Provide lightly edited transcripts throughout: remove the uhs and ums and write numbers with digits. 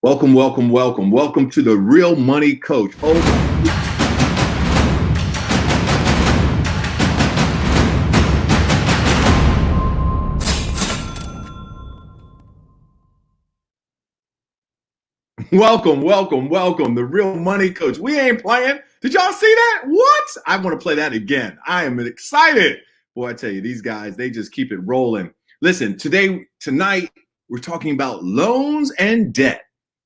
Welcome, welcome, welcome. Welcome to the Real Money Coach. Welcome, welcome, welcome. The Real Money Coach. We ain't playing. Did y'all see that? What? I want to play that again. I am excited. Boy, I tell you, these guys, they just keep it rolling. Listen, tonight, we're talking about loans and debt,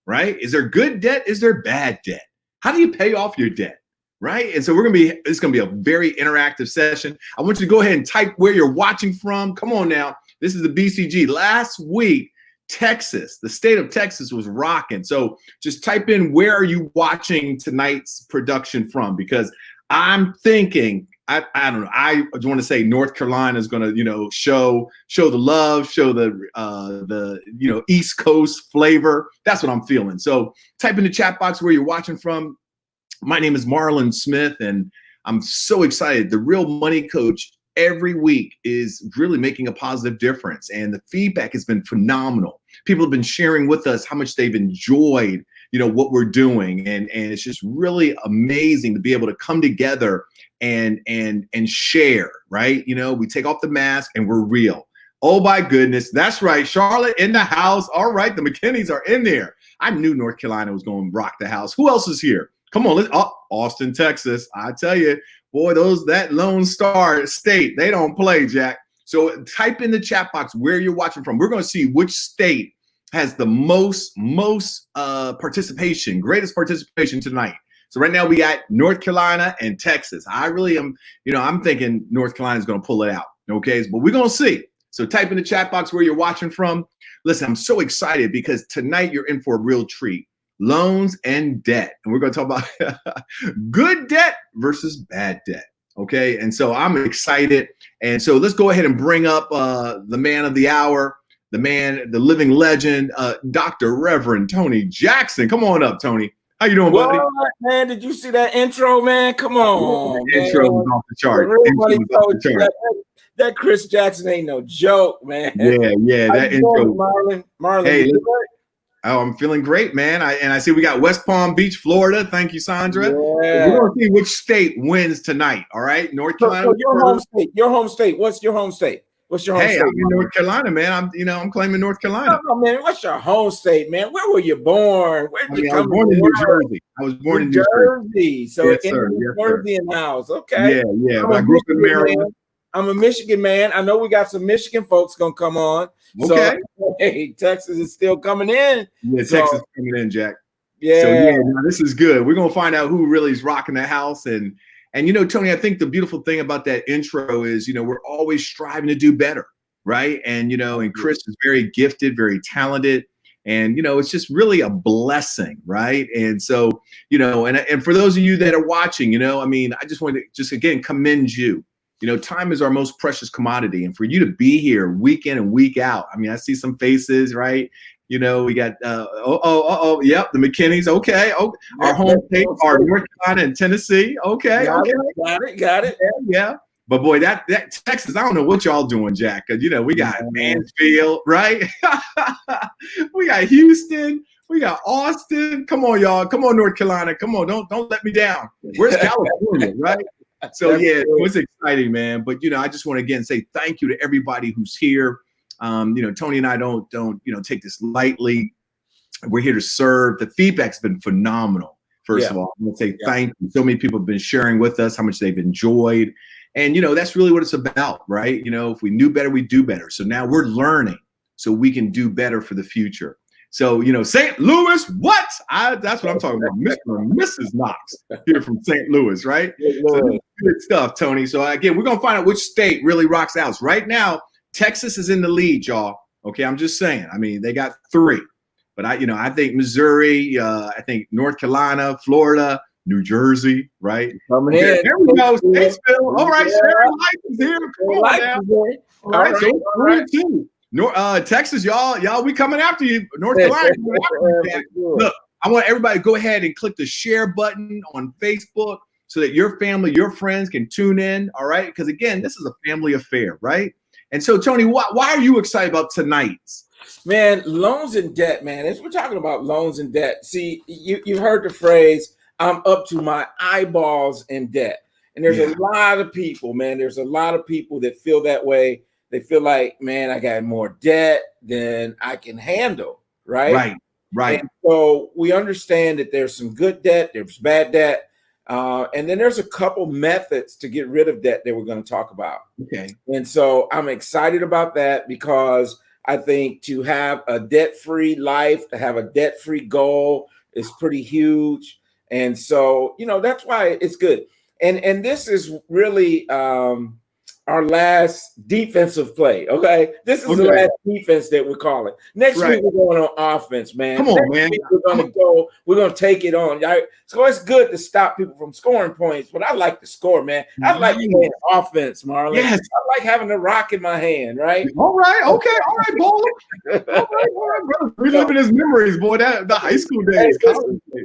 right? Is there good debt? Is there bad debt? How do you pay off your debt, right? And so it's going to be a very interactive session. I want you to go ahead and type where you're watching from. Come on now. This is the BCG. Last week, Texas, the state of Texas was rocking. So just type in, where are you watching tonight's production from? Because I'm thinking, I don't know, I want to say North Carolina is going to, show the love, show the East Coast flavor. That's what I'm feeling. So type in the chat box where you're watching from. My name is Marlon Smith, and I'm so excited. The Real Money Coach every week is really making a positive difference, and the feedback has been phenomenal. People have been sharing with us how much they've enjoyed, what we're doing, and it's just really amazing to be able to come together and share, right? We take off the mask and we're real. Oh my goodness, that's right. Charlotte in the house. All right, the McKinneys are in there. I knew North Carolina was going to rock the house. Who else is here? Come on, Austin, Texas. I tell you, boy, that Lone Star State, they don't play, Jack. So type in the chat box where you're watching from. We're going to see which state has the most participation, greatest participation tonight. So right now we got North Carolina and Texas. I really am, I'm thinking North Carolina is going to pull it out. Okay, but we're going to see. So type in the chat box where you're watching from. Listen, I'm so excited because tonight you're in for a real treat. Loans and debt. And we're going to talk about good debt versus bad debt. Okay. And so I'm excited. And so let's go ahead and bring up the man of the hour, the living legend, Dr. Reverend Tony Jackson. Come on up, Tony. How you doing, buddy? What, man? Did you see that intro, man? Come on. Intro was off the chart. That Chris Jackson ain't no joke, man. Yeah. That intro. Marlon, hey, oh, I'm feeling great, man. I see we got West Palm Beach, Florida. Thank you, Sandra. Yeah. We're going to see which state wins tonight. All right, North Carolina. So your home state. Your home state. What's your home state? What's your home state? I'm in North Carolina, man. I'm claiming North Carolina. No, man. What's your home state, man? Where were you born? I was born in New Jersey. I was born in New Jersey. So yes, in New Jersey in the house. Okay. Yeah. I grew up in Maryland. I'm a Michigan man. I know we got some Michigan folks gonna come on. Okay. So, hey, Texas is still coming in. Yeah, Texas is coming in, Jack. Yeah. So this is good. We're gonna find out who really is rocking the house. And Tony, I think the beautiful thing about that intro is, we're always striving to do better, right? And and Chris is very gifted, very talented. And, it's just really a blessing, right? And so, and for those of you that are watching, I just want to again commend you. Time is our most precious commodity. And for you to be here week in and week out, I see some faces, right? We got, yep, the McKinneys. Okay. Oh, our home state are North Carolina and Tennessee. Okay. Got it. Yeah. But boy, that Texas, I don't know what y'all doing, Jack. Cause we got Mansfield, right? We got Houston. We got Austin. Come on, y'all. Come on, North Carolina. Come on. Don't let me down. Where's California, right? So yeah, it was exciting, man. But I just want to again say thank you to everybody who's here. Tony and I don't take this lightly. We're here to serve. The feedback's been phenomenal. First of all, I'm gonna say thank you. So many people have been sharing with us how much they've enjoyed, and that's really what it's about, right? If we knew better, we do better. So now we're learning so we can do better for the future. So, St. Louis, what? That's what I'm talking about. Mr. and Mrs. Knox here from St. Louis, right? So good stuff, Tony. So, again, we're going to find out which state really rocks out. So right now, Texas is in the lead, y'all. Okay, I'm just saying. They got 3. But, I think Missouri, I think North Carolina, Florida, New Jersey, right? Coming in. There we go. Statesville. All right, Sharon Life is here. Come on now. All right, so 2. Texas, y'all, we coming after you. North Carolina, Look, I want everybody to go ahead and click the share button on Facebook so that your family, your friends can tune in. All right, because again, this is a family affair, right? And so, Tony, why are you excited about tonight's Man, loans and debt, man. As we're talking about loans and debt, see, you heard the phrase, I'm up to my eyeballs in debt. And there's a lot of people, man. There's a lot of people that feel that way. They feel like, man, I got more debt than I can handle, right? Right. And so we understand that there's some good debt, there's bad debt. And then there's a couple methods to get rid of debt that we're going to talk about. Okay. And so I'm excited about that because I think to have a debt-free life, to have a debt-free goal is pretty huge. And so, that's why it's good. And this is really our last defensive play. Okay. This is the last defense that we're calling. Next week we're going on offense, man. Come on, man. We're gonna take it on. So it's good to stop people from scoring points, but I like to score, man. I like playing offense, Marlon. Yes. I like having the rock in my hand, right? All right, okay, all right, Bowler. All right, brother. Reliving his memories, boy. The high school days.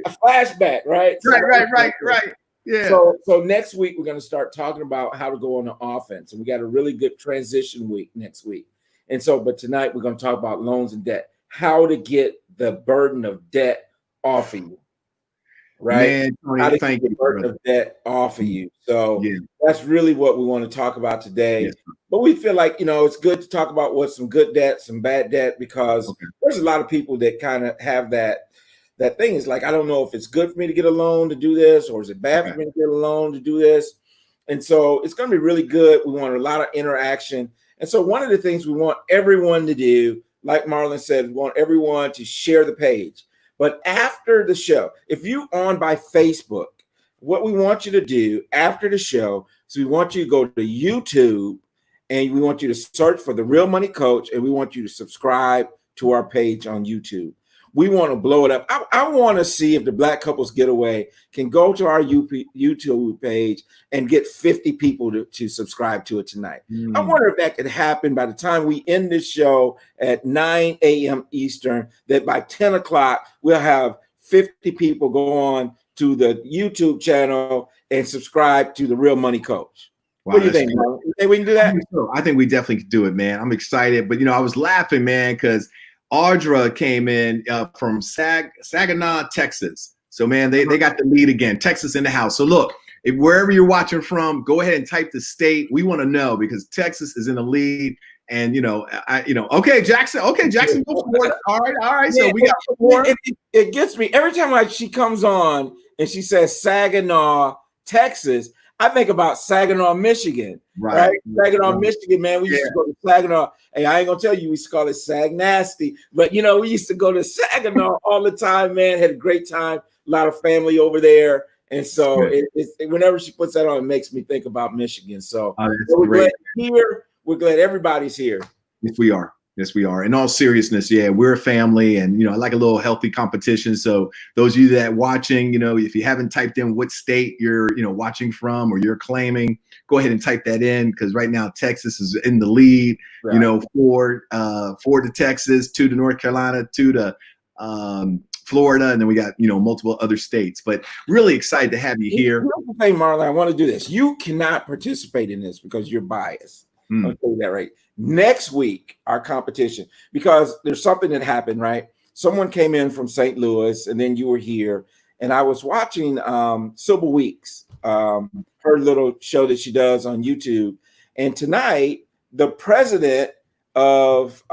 A flashback, right? Right. Yeah. So next week we're going to start talking about how to go on the offense, and we got a really good transition week next week. And so, but tonight we're going to talk about loans and debt, how to get the burden of debt off of you, right? Man, Tony, how to thank get the you, burden brother. of debt off of you. So that's really what we want to talk about today. Yes. But we feel like, it's good to talk about what's some good debt, some bad debt, because there's a lot of people that kind of have that thing is like, I don't know if it's good for me to get a loan to do this, or is it bad for me to get a loan to do this? And so it's going to be really good. We want a lot of interaction. And so one of the things we want everyone to do, like Marlon said, we want everyone to share the page. But after the show, if you're on by Facebook, what we want you to do after the show is we want you to go to YouTube and we want you to search for The Real Money Coach, and we want you to subscribe to our page on YouTube. We want to blow it up. I want to see if the Black Couples Getaway can go to our YouTube page and get 50 people to subscribe to it tonight. I wonder if that could happen by the time we end this show at 9 a.m. Eastern, that by 10 o'clock, we'll have 50 people go on to the YouTube channel and subscribe to The Real Money Coach. Wow, what do you think, Marlon? You think we can do that? I think we definitely can do it, man. I'm excited. But, I was laughing, man, because Audra came in from Saginaw, Texas. So, man, they got the lead again. Texas in the house. So, look, if wherever you're watching from, go ahead and type the state. We want to know because Texas is in the lead. And, okay, Jackson. Okay, Jackson, go for it. All right. So, we got four. It gets me every time she comes on and she says Saginaw, Texas. I think about Saginaw, Michigan, right? Saginaw, Michigan, man. We used to go to Saginaw. Hey, I ain't gonna tell you, we used to call it Sag Nasty, but we used to go to Saginaw all the time, man. Had a great time, a lot of family over there, and so whenever she puts that on, it makes me think about Michigan. So we're glad here. We're glad everybody's here. Yes, we are. Yes, we are. In all seriousness, we're a family, and I like a little healthy competition. So those of you that watching, if you haven't typed in what state you're, watching from or you're claiming, go ahead and type that in, because right now Texas is in the lead. Right. 4 to Texas, 2 to North Carolina, 2 to Florida, and then we got multiple other states. But really excited to have you here. Here's the thing, Marlon, I want to do this. You cannot participate in this because you're biased. I'll tell you that right. Next week, our competition, because there's something that happened, right? Someone came in from St. Louis, and then you were here, and I was watching Sybil Weeks, her little show that she does on YouTube. And tonight, the president of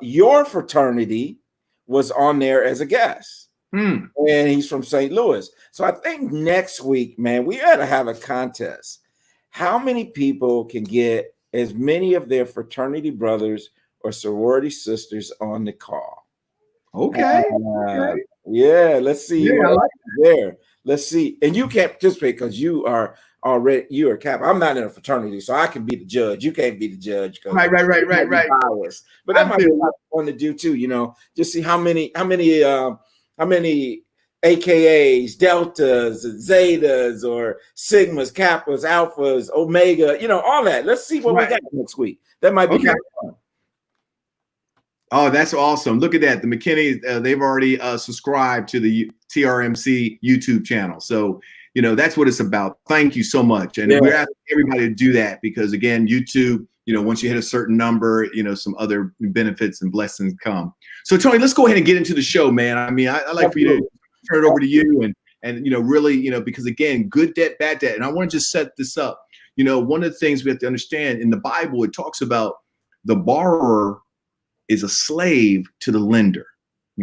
your fraternity was on there as a guest. And he's from St. Louis. So I think next week, man, we ought to have a contest. How many people can get as many of their fraternity brothers or sorority sisters on the call? Okay. Yeah, let's see. I like there. Let's see. And you can't participate because you are cap. I'm not in a fraternity, so I can be the judge. You can't be the judge. Right. But that might be a lot of fun to do too, just see how many AKAs, deltas, zetas, or sigmas, kappas, alphas, omega, all that. Let's see what we got next week. That might be kind of fun. Oh, that's awesome. Look at that. The McKinneys, they've already subscribed to the TRMC YouTube channel. So, that's what it's about. Thank you so much. And we're asking everybody to do that because, again, YouTube, once you hit a certain number, some other benefits and blessings come. So Tony, let's go ahead and get into the show, man. I mean, I like for you to turn it over to you and really, because again, good debt, bad debt. And I want to just set this up. One of the things we have to understand in the Bible, it talks about the borrower is a slave to the lender.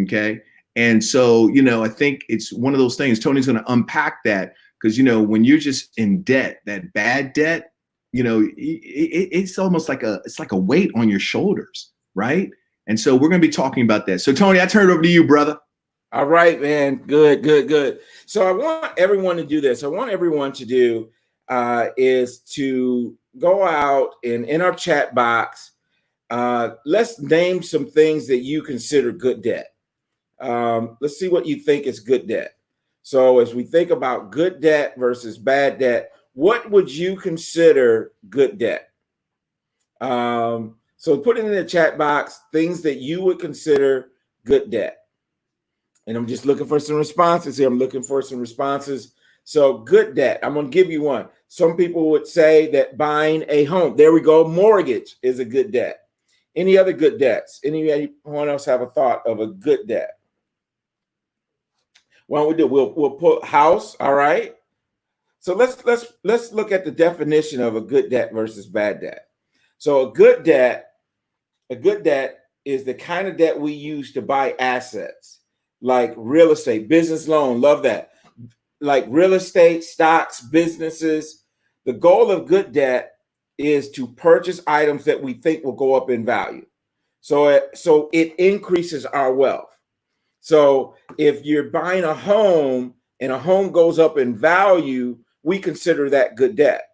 Okay. And so, I think it's one of those things. Tony's going to unpack that because, when you're just in debt, that bad debt, it's almost like a weight on your shoulders. Right. And so we're going to be talking about that. So Tony, I turn it over to you, brother. All right, man. Good. So I want everyone to do this. I want everyone to do is to go out and in our chat box, let's name some things that you consider good debt. Let's see what you think is good debt. So as we think about good debt versus bad debt, what would you consider good debt? So put it in the chat box, things that you would consider good debt. And I'm just looking for some responses here. I'm looking for some responses. So good debt, I'm going to give you one. Some people would say that buying a home, there we go, mortgage is a good debt. Any other good debts? Anyone else have a thought of a good debt? What we do, we'll put house, all right? So let's look at the definition of a good debt versus bad debt. So a good debt is the kind of debt we use to buy assets. Like real estate, business loan, love that. Like real estate, stocks, businesses. The goal of good debt is to purchase items that we think will go up in value. So it increases our wealth. So if you're buying a home and a home goes up in value, we consider that good debt.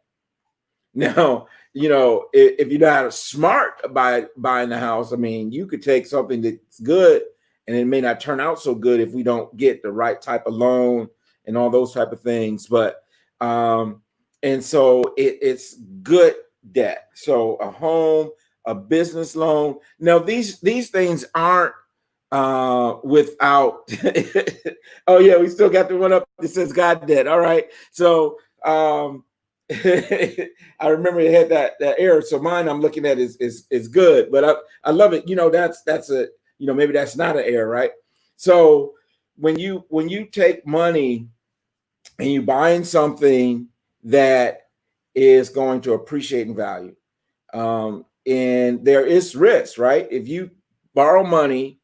Now, if you're not smart by buying the house, I mean, you could take something that's good and it may not turn out so good if we don't get the right type of loan and all those type of things. But and so it's good debt. So a home, a business loan. Now these things aren't without. Oh yeah, we still got the one up that says God debt. All right. So I remember it had that error. So mine I'm looking at is good, but I love it. That's a. Maybe that's not an error, right? So when you take money and you buying something that is going to appreciate in value, and there is risk, right? If you borrow money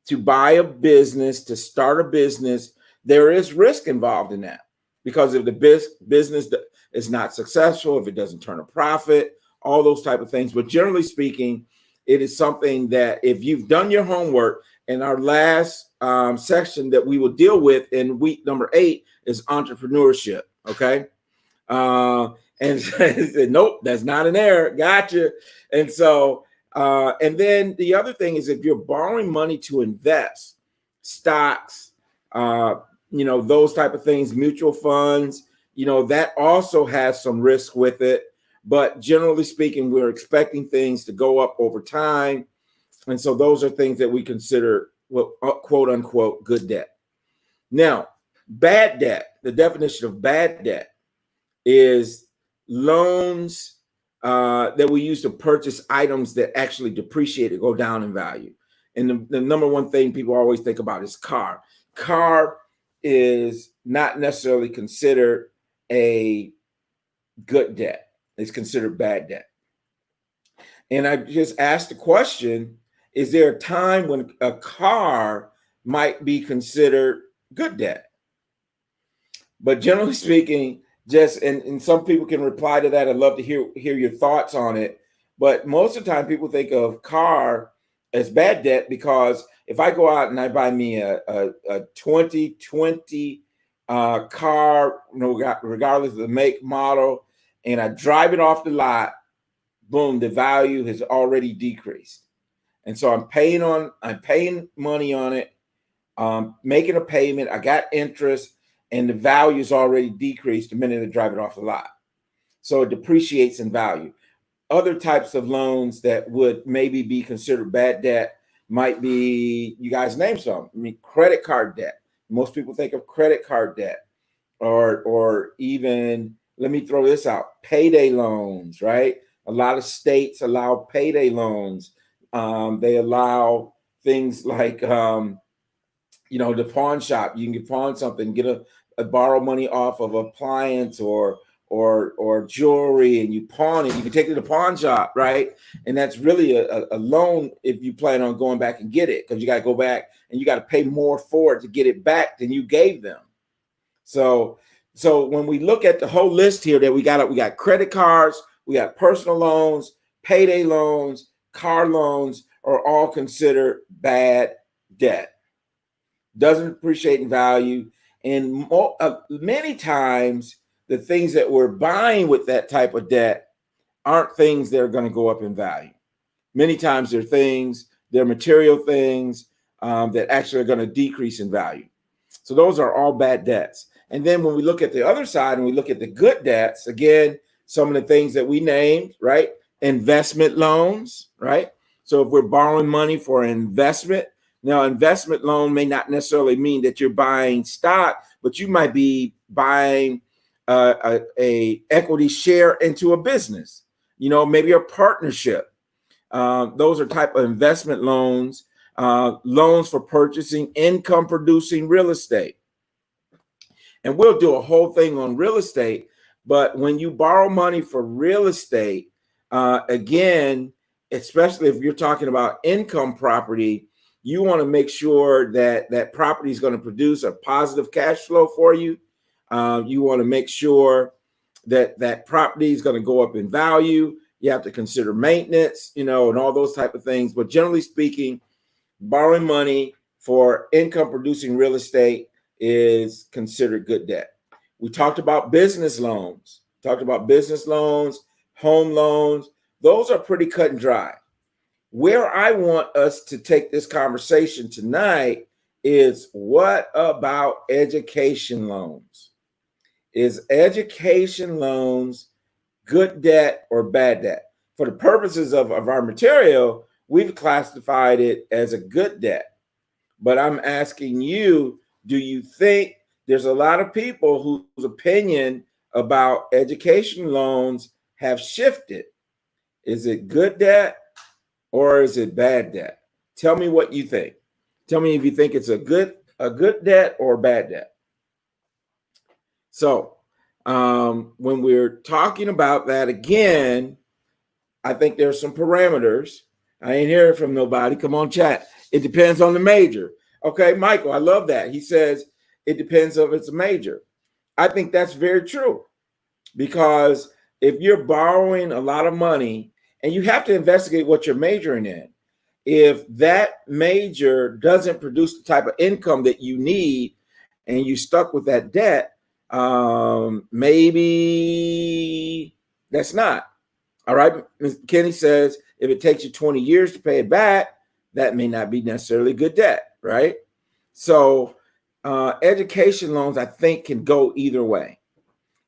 to buy a business, to start a business, there is risk involved in that because if the business is not successful, if it doesn't turn a profit, all those type of things. But generally speaking, it is something that if you've done your homework, in our last section that we will deal with in week number 8 is entrepreneurship. Okay. And said, nope, that's not an error. Gotcha. And so, and then the other thing is if you're borrowing money to invest, stocks, those type of things, mutual funds, that also has some risk with it. But generally speaking, we're expecting things to go up over time. And so those are things that we consider, quote unquote, good debt. Now, bad debt, the definition of bad debt is loans that we use to purchase items that actually depreciate or go down in value. And the number one thing people always think about is car. Car is not necessarily considered a good debt. It's considered bad debt. And I just asked the question, is there a time when a car might be considered good debt? But generally speaking, and some people can reply to that. I'd love to hear your thoughts on it. But most of the time people think of car as bad debt because if I go out and I buy me a 2020 car, regardless of the make, model, and I drive it off the lot, boom, the value has already decreased. And so I'm paying money on it, making a payment, I got interest, and the value is already decreased the minute I drive it off the lot. So it depreciates in value. Other types of loans that would maybe be considered bad debt might be, you guys name some. I mean, credit card debt. Most people think of credit card debt, or even, let me throw this out, payday loans, right? A lot of states allow payday loans. They allow things like, the pawn shop. You can pawn something, get a borrow money off of appliance or jewelry, and you pawn it. You can take it to the pawn shop, right? And that's really a loan if you plan on going back and get it, because you got to go back and you got to pay more for it to get it back than you gave them. So when we look at the whole list here, that we got credit cards, we got personal loans, payday loans, car loans are all considered bad debt. Doesn't appreciate in value, and many times the things that we're buying with that type of debt aren't things that are going to go up in value. Many times they're material things that actually are going to decrease in value. So those are all bad debts. And then when we look at the other side and we look at the good debts, again, some of the things that we named, right? Investment loans, right? So if we're borrowing money for an investment, now investment loan may not necessarily mean that you're buying stock, but you might be buying a equity share into a business, maybe a partnership. Those are type of investment loans, loans for purchasing income producing real estate. And we'll do a whole thing on real estate. But when you borrow money for real estate, again, especially if you're talking about income property, you want to make sure that that property is going to produce a positive cash flow for you. You want to make sure that that property is going to go up in value. You have to consider maintenance, and all those type of things. But generally speaking, borrowing money for income producing real estate is considered good debt. We talked about business loans, home loans. Those are pretty cut and dry. Where I want us to take this conversation tonight is, what about education loans? Is education loans good debt or bad debt? For the purposes of our material, we've classified it as a good debt. But I'm asking you, do you think there's a lot of people whose opinion about education loans have shifted? Is it good debt or is it bad debt? Tell me what you think. Tell me if you think it's a good debt or a bad debt. So when we're talking about that, again, I think there's some parameters. I ain't hearing from nobody. Come on, chat. It depends on the major. Okay, Michael, I love that. He says it depends if it's a major. I think that's very true, because if you're borrowing a lot of money, and you have to investigate what you're majoring in. If that major doesn't produce the type of income that you need and you stuck with that debt, maybe that's not. All right. Mr. Kenny says if it takes you 20 years to pay it back, that may not be necessarily good debt, right? So education loans, I think, can go either way.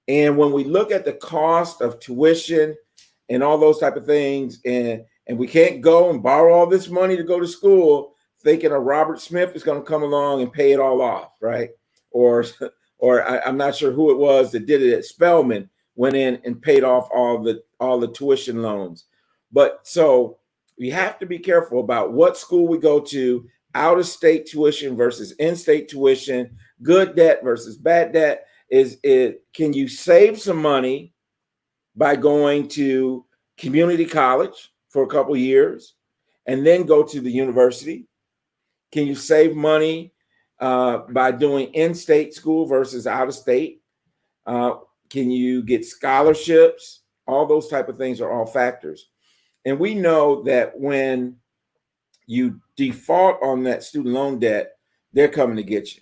And when we look at the cost of tuition and all those type of things, and we can't go and borrow all this money to go to school thinking a Robert Smith is going to come along and pay it all off, right? Or I'm not sure who it was that did it at Spelman, went in and paid off all the tuition loans. But so we have to be careful about what school we go to, out-of-state tuition versus in-state tuition, good debt versus bad debt. Can you save some money by going to community college for a couple of years and then go to the university? Can you save money by doing in-state school versus out-of-state? Can you get scholarships? All those type of things are all factors. And we know that when you default on that student loan debt, they're coming to get you.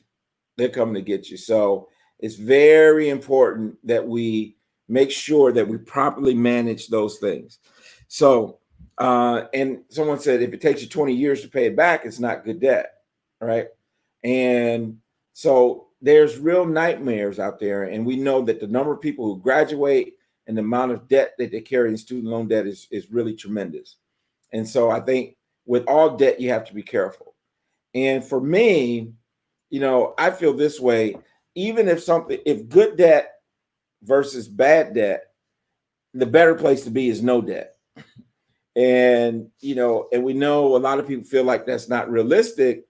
They're coming to get you. So it's very important that we make sure that we properly manage those things. So, and someone said, if it takes you 20 years to pay it back, it's not good debt, right? And so there's real nightmares out there. And we know that the number of people who graduate and the amount of debt that they carry in student loan debt is really tremendous. And so I think with all debt, you have to be careful. And for me, I feel this way, even if good debt versus bad debt, the better place to be is no debt. And, and we know a lot of people feel like that's not realistic,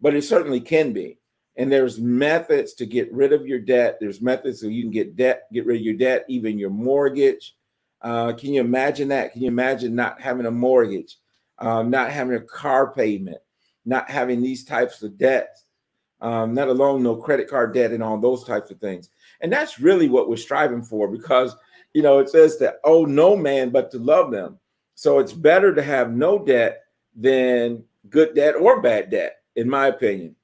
but it certainly can be. And there's methods to get rid of your debt. There's methods so you can get rid of your debt, even your mortgage. Can you imagine that? Can you imagine not having a mortgage, not having a car payment, not having these types of debts, not alone no credit card debt and all those types of things? And that's really what we're striving for, because, it says that owe no man but to love them. So it's better to have no debt than good debt or bad debt, in my opinion.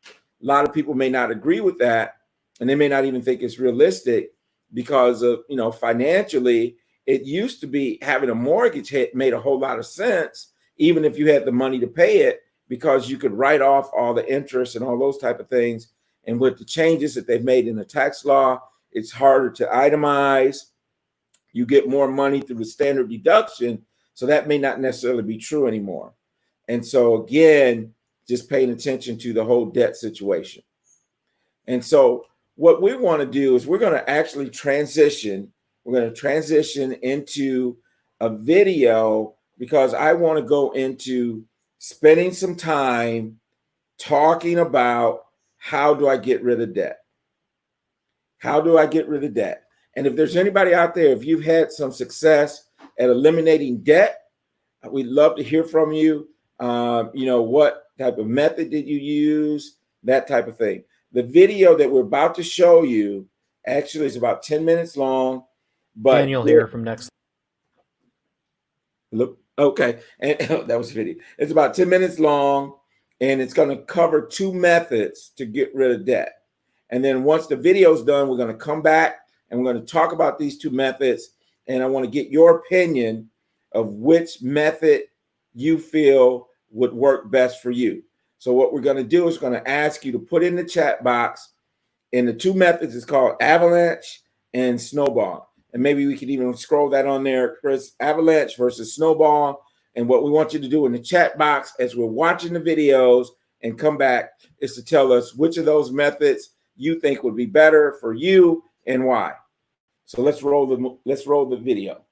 A lot of people may not agree with that, and they may not even think it's realistic because of, financially, it used to be having a mortgage made a whole lot of sense, even if you had the money to pay it, because you could write off all the interest and all those type of things. And with the changes that they've made in the tax law, it's harder to itemize. You get more money through the standard deduction. So that may not necessarily be true anymore. And so again, just paying attention to the whole debt situation. And so what we want to do is we're going to actually transition. We're going to transition into a video, because I want to go into spending some time talking about how do I get rid of debt? How do I get rid of debt? And if there's anybody out there, if you've had some success at eliminating debt, we'd love to hear from you. What type of method did you use? That type of thing. The video that we're about to show you actually is about 10 minutes long. But Daniel here from Next. Look, okay. And that was a video. It's about 10 minutes long, and it's going to cover 2 methods to get rid of debt. And then once the video's done, we're going to come back and we're going to talk about these 2 methods. And I want to get your opinion of which method you feel would work best for you. So what we're going to do is going to ask you to put in the chat box, and the 2 methods is called avalanche and snowball. And maybe we could even scroll that on there, Chris. Avalanche versus snowball. And what we want you to do in the chat box as we're watching the videos and come back is to tell us which of those methods you think would be better for you and why. So let's roll the video.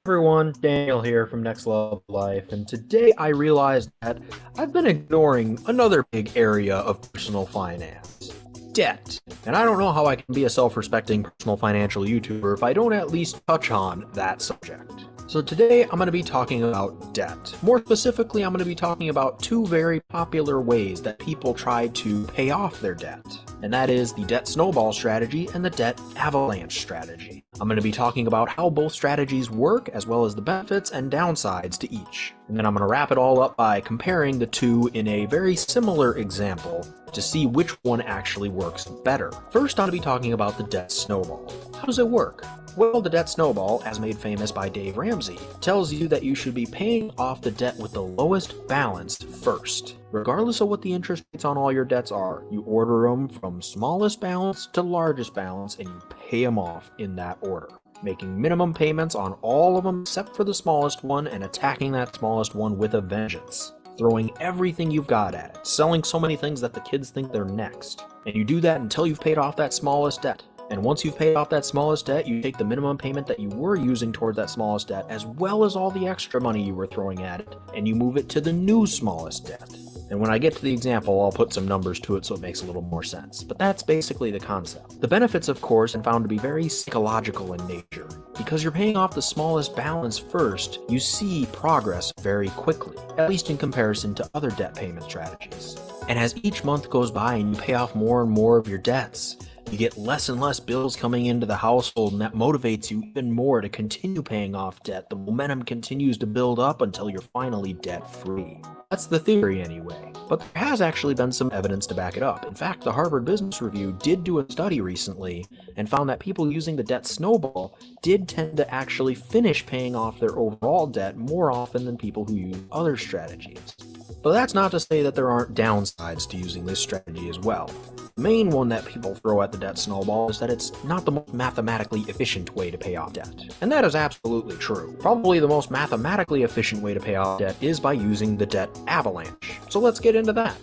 Everyone, Daniel here from Next Level Life, and today I realized that I've been ignoring another big area of personal finance: debt. And I don't know how I can be a self-respecting personal financial YouTuber if I don't at least touch on that subject. So today I'm going to be talking about debt. More specifically, I'm going to be talking about 2 very popular ways that people try to pay off their debt. And that is the debt snowball strategy and the debt avalanche strategy. I'm going to be talking about how both strategies work, as well as the benefits and downsides to each. And then I'm going to wrap it all up by comparing the 2 in a very similar example to see which one actually works better. First, I'm going to be talking about the debt snowball. How does it work? Well, the debt snowball, as made famous by Dave Ramsey, tells you that you should be paying off the debt with the lowest balance first. Regardless of what the interest rates on all your debts are, you order them from smallest balance to largest balance, and you pay them off in that order, making minimum payments on all of them except for the smallest one, and attacking that smallest one with a vengeance. Throwing everything you've got at it, selling so many things that the kids think they're next. And you do that until you've paid off that smallest debt. And once you've paid off that smallest debt, you take the minimum payment that you were using toward that smallest debt, as well as all the extra money you were throwing at it, and you move it to the new smallest debt. And when I get to the example, I'll put some numbers to it so it makes a little more sense. But that's basically the concept. The benefits, of course, are found to be very psychological in nature. Because you're paying off the smallest balance first, you see progress very quickly, at least in comparison to other debt payment strategies. And as each month goes by and you pay off more and more of your debts, you get less and less bills coming into the household, and that motivates you even more to continue paying off debt. The momentum continues to build up until you're finally debt-free. That's the theory anyway, but there has actually been some evidence to back it up. In fact, the Harvard Business Review did do a study recently and found that people using the debt snowball did tend to actually finish paying off their overall debt more often than people who use other strategies. But that's not to say that there aren't downsides to using this strategy as well. The main one that people throw at the debt snowball is that it's not the most mathematically efficient way to pay off debt. And that is absolutely true. Probably the most mathematically efficient way to pay off debt is by using the debt avalanche. So let's get into that.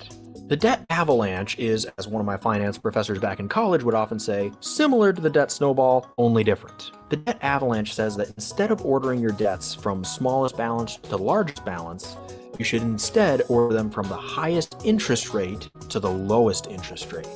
The debt avalanche is, as one of my finance professors back in college would often say, similar to the debt snowball, only different. The debt avalanche says that instead of ordering your debts from smallest balance to largest balance, you should instead order them from the highest interest rate to the lowest interest rate,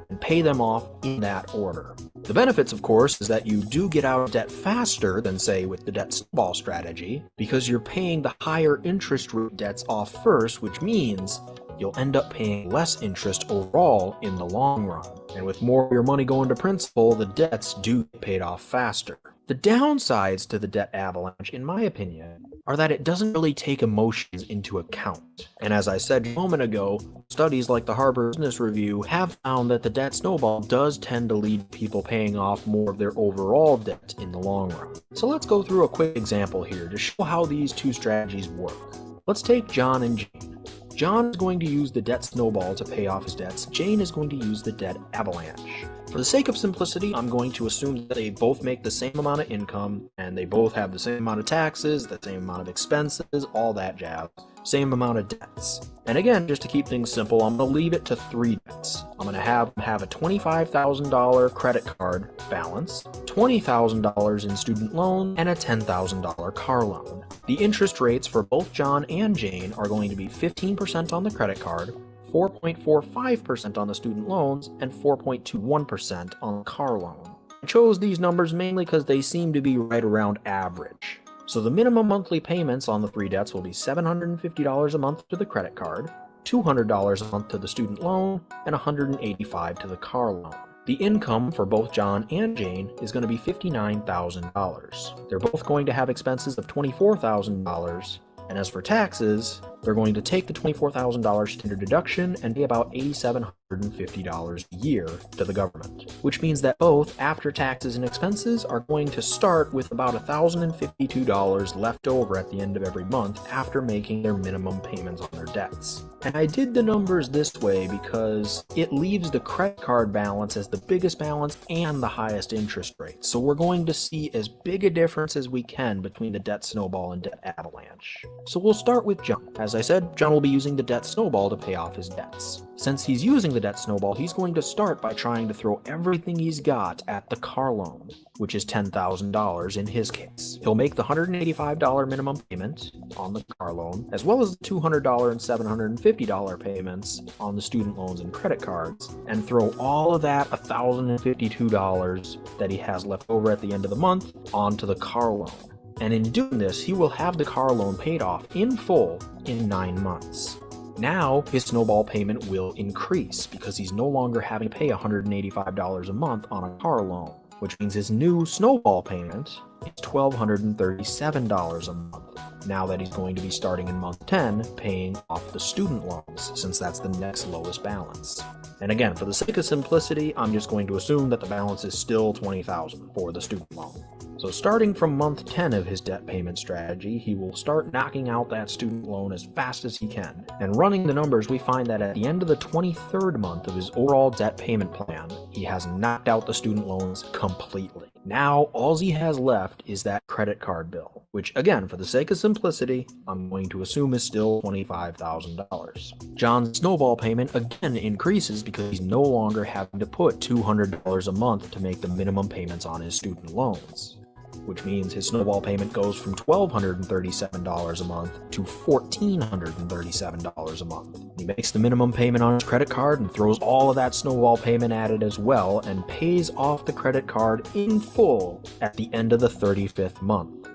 and pay them off in that order. The benefits, of course, is that you do get out of debt faster than, say, with the debt snowball strategy, because you're paying the higher interest rate debts off first, which means you'll end up paying less interest overall in the long run. And with more of your money going to principal, the debts do get paid off faster. The downsides to the debt avalanche, in my opinion, are that it doesn't really take emotions into account. And as I said a moment ago, studies like the Harvard Business Review have found that the debt snowball does tend to lead people paying off more of their overall debt in the long run. So let's go through a quick example here to show how these two strategies work. Let's take John and Jane. John is going to use the debt snowball to pay off his debts. Jane is going to use the debt avalanche. For the sake of simplicity, I'm going to assume that they both make the same amount of income, and they both have the same amount of taxes, the same amount of expenses, all that jazz, same amount of debts. And again, just to keep things simple, I'm going to leave it to 3 debts. I'm going to have a $25,000 credit card balance, $20,000 in student loan, and a $10,000 car loan. The interest rates for both John and Jane are going to be 15% on the credit card, 4.45% on the student loans, and 4.21% on the car loan. I chose these numbers mainly because they seem to be right around average. So the minimum monthly payments on the 3 debts will be $750 a month to the credit card, $200 a month to the student loan, and $185 to the car loan. The income for both John and Jane is going to be $59,000. They're both going to have expenses of $24,000, and as for taxes, they're going to take the $24,000 standard deduction and pay about $8,750 a year to the government, which means that both after taxes and expenses are going to start with about $1,052 left over at the end of every month after making their minimum payments on their debts. And I did the numbers this way because it leaves the credit card balance as the biggest balance and the highest interest rate. So we're going to see as big a difference as we can between the debt snowball and debt avalanche. So we'll start with John. As I said, John will be using the debt snowball to pay off his debts. Since he's using the debt snowball, he's going to start by trying to throw everything he's got at the car loan, which is $10,000 in his case. He'll make the $185 minimum payment on the car loan, as well as the $200 and $750 payments on the student loans and credit cards, and throw all of that $1,052 that he has left over at the end of the month onto the car loan. And in doing this, he will have the car loan paid off in full in 9 months. Now, his snowball payment will increase because he's no longer having to pay $185 a month on a car loan, which means his new snowball payment is $1,237 a month, now that he's going to be starting in month 10 paying off the student loans, since that's the next lowest balance. And again, for the sake of simplicity, I'm just going to assume that the balance is still $20,000 for the student loan. So starting from month 10 of his debt payment strategy, he will start knocking out that student loan as fast as he can. And running the numbers, we find that at the end of the 23rd month of his overall debt payment plan, he has knocked out the student loans completely. Now, all he has left is that credit card bill, which again, for the sake of simplicity, I'm going to assume is still $25,000. John's snowball payment again increases because he's no longer having to put $200 a month to make the minimum payments on his student loans, which means his snowball payment goes from $1,237 a month to $1,437 a month. He makes the minimum payment on his credit card and throws all of that snowball payment at it as well and pays off the credit card in full at the end of the 35th month.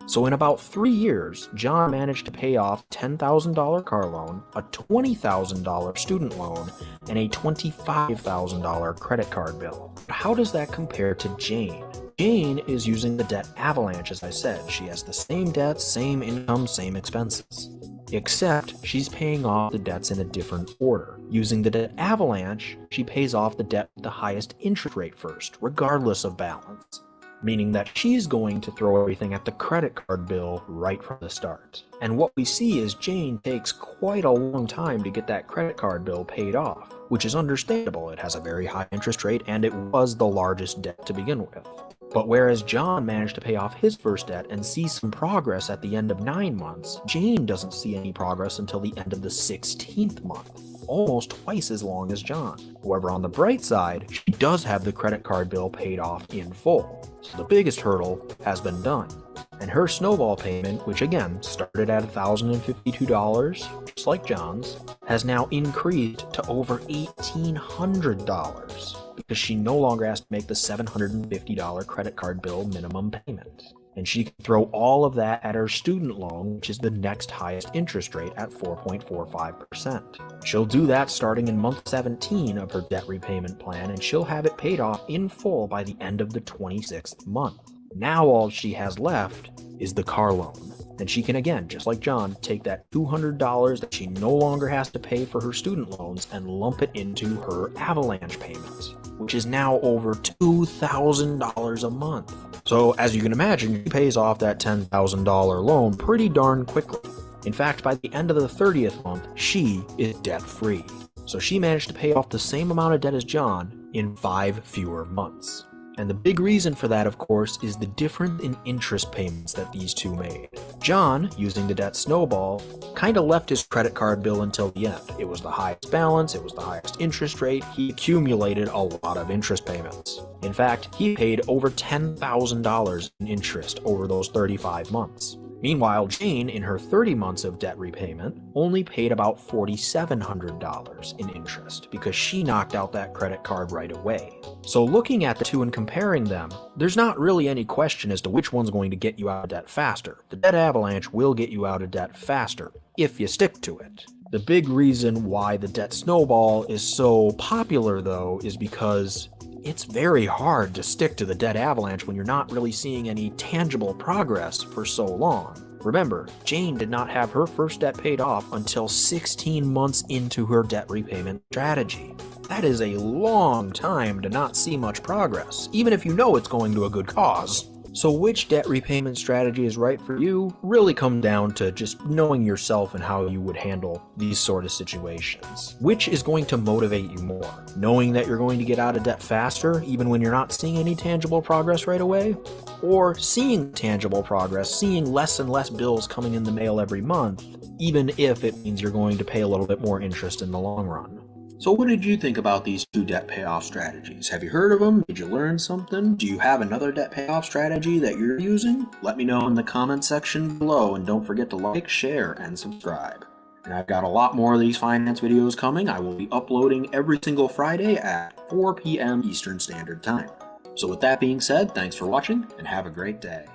So in about 3 years, John managed to pay off a $10,000 car loan, a $20,000 student loan, and a $25,000 credit card bill. But how does that compare to Jane? Jane is using the debt avalanche, as I said. She has the same debts, same income, same expenses. Except she's paying off the debts in a different order. Using the debt avalanche, she pays off the debt with the highest interest rate first, regardless of balance, meaning that she's going to throw everything at the credit card bill right from the start. And what we see is Jane takes quite a long time to get that credit card bill paid off, which is understandable. It has a very high interest rate and it was the largest debt to begin with. But whereas John managed to pay off his first debt and see some progress at the end of 9 months, Jane doesn't see any progress until the end of the 16th month, almost twice as long as John. However, on the bright side, she does have the credit card bill paid off in full, so the biggest hurdle has been done. And her snowball payment, which again started at $1,052, just like John's, has now increased to over $1,800 because she no longer has to make the $750 credit card bill minimum payment. And she can throw all of that at her student loan, which is the next highest interest rate at 4.45%. She'll do that starting in month 17 of her debt repayment plan, and she'll have it paid off in full by the end of the 26th month. Now all she has left is the car loan. And she can, again, just like John, take that $200 that she no longer has to pay for her student loans and lump it into her avalanche payments, which is now over $2,000 a month. So as you can imagine, she pays off that $10,000 loan pretty darn quickly. In fact, by the end of the 30th month, she is debt-free. So she managed to pay off the same amount of debt as John in 5 fewer months. And the big reason for that, of course, is the difference in interest payments that these two made. John, using the debt snowball, kind of left his credit card bill until the end. It was the highest balance, it was the highest interest rate, he accumulated a lot of interest payments. In fact, he paid over $10,000 in interest over those 35 months. Meanwhile, Jane, in her 30 months of debt repayment, only paid about $4,700 in interest because she knocked out that credit card right away. So looking at the two and comparing them, there's not really any question as to which one's going to get you out of debt faster. The debt avalanche will get you out of debt faster, if you stick to it. The big reason why the debt snowball is so popular, though, is because it's very hard to stick to the debt avalanche when you're not really seeing any tangible progress for so long. Remember, Jane did not have her first debt paid off until 16 months into her debt repayment strategy. That is a long time to not see much progress, even if you know it's going to a good cause. So which debt repayment strategy is right for you really comes down to just knowing yourself and how you would handle these sort of situations. Which is going to motivate you more? Knowing that you're going to get out of debt faster even when you're not seeing any tangible progress right away? Or seeing tangible progress, seeing less and less bills coming in the mail every month, even if it means you're going to pay a little bit more interest in the long run? So what did you think about these two debt payoff strategies? Have you heard of them? Did you learn something? Do you have another debt payoff strategy that you're using? Let me know in the comment section below, and don't forget to like, share, and subscribe. And I've got a lot more of these finance videos coming. I will be uploading every single Friday at 4 p.m. Eastern Standard Time. So with that being said, thanks for watching, and have a great day.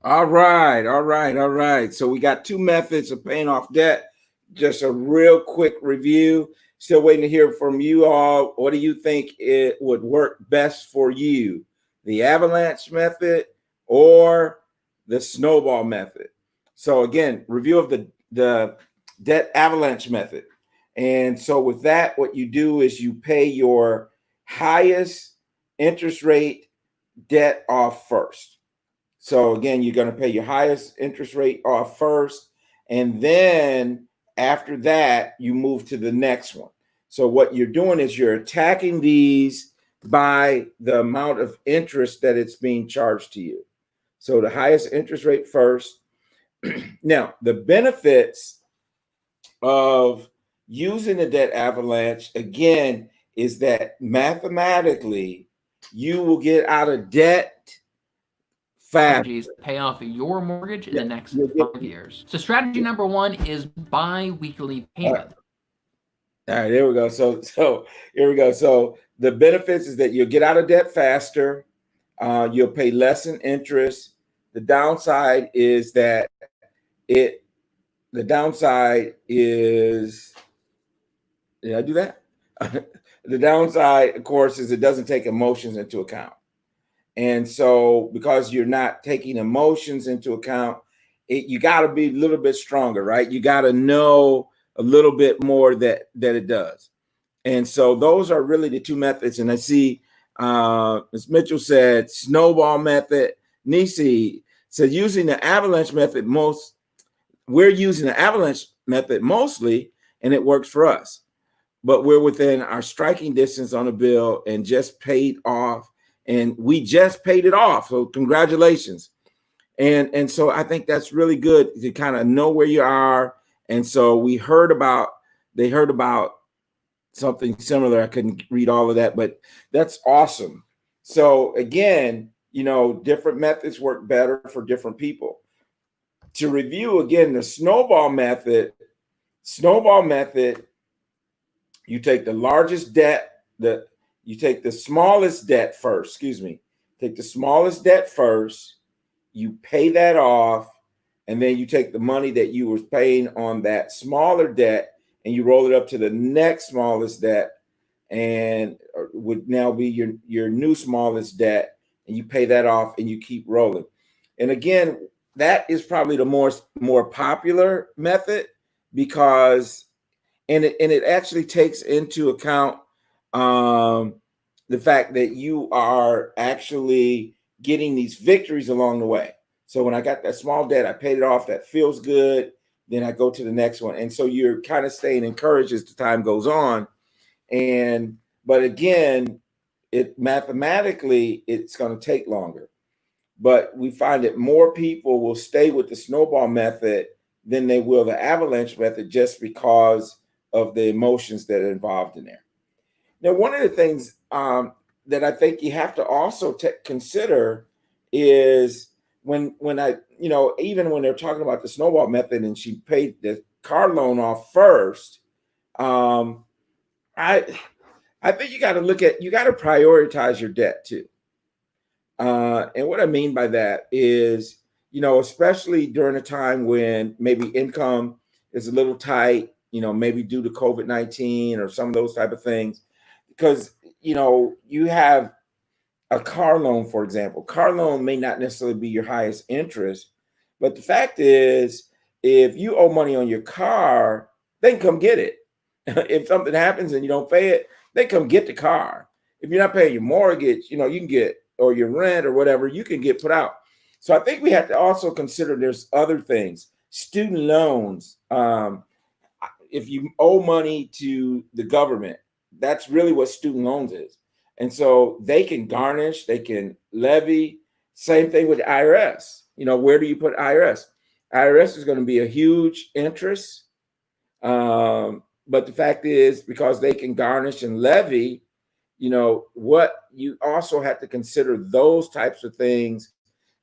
All right. So we got two methods of paying off debt. Just a real quick review. Still waiting to hear from you all. What do you think it would work best for you? The avalanche method or the snowball method? So again, review of the debt avalanche method. And so with that, what you do is you pay your highest interest rate debt off first. So again, you're going to pay your highest interest rate off first, and then after that, you move to the next one. So what you're doing is you're attacking these by the amount of interest that it's being charged to you. So the highest interest rate first. Now, the benefits of using the debt avalanche, again, is that mathematically, you will get out of debt fast. Pay off your mortgage in the next 5 years. So strategy number one is bi-weekly payment. All right, there we go. So here we go. So the benefits is that you'll get out of debt faster. You'll pay less in interest. The downside is that did I do that? The downside, of course, is it doesn't take emotions into account. And so because you're not taking emotions into account, you got to be a little bit stronger, right? You got to know a little bit more that it does. And so those are really the two methods. And I see Ms. Mitchell said snowball method. Nisi said using the avalanche method we're using the avalanche method mostly, and it works for us. But we're within our striking distance on a bill and just paid off and we just paid it off. So congratulations. And so I think that's really good to kind of know where you are. And so they heard about something similar. I couldn't read all of that, but that's awesome. So again, different methods work better for different people. To review again, the snowball method, you take the largest debt, you take the smallest debt first, take the smallest debt first, you pay that off, and then you take the money that you were paying on that smaller debt and you roll it up to the next smallest debt, and would now be your new smallest debt, and you pay that off and you keep rolling. And again, that is probably the more popular method, because it actually takes into account the fact that you are actually getting these victories along the way. So when I got that small debt, I paid it off. That feels good. Then I go to the next one. And so you're kind of staying encouraged as the time goes on. But again, mathematically, it's going to take longer. But we find that more people will stay with the snowball method than they will the avalanche method, just because of the emotions that are involved in there. Now, one of the things that I think you have to also consider is when I, even when they're talking about the snowball method and she paid the car loan off first, I think you got to prioritize your debt too. And what I mean by that is, especially during a time when maybe income is a little tight, maybe due to COVID-19 or some of those type of things, because, you have a car loan, for example. Car loan may not necessarily be your highest interest, but the fact is, if you owe money on your car, they can come get it. If something happens and you don't pay it, they come get the car. If you're not paying your mortgage, you can get, or your rent or whatever, you can get put out. So I think we have to also consider there's other things. Student loans. If you owe money to the government, that's really what student loans is. And so they can garnish, they can levy. Same thing with the IRS. Where do you put IRS? IRS is going to be a huge interest. But the fact is, because they can garnish and levy, what you also have to consider those types of things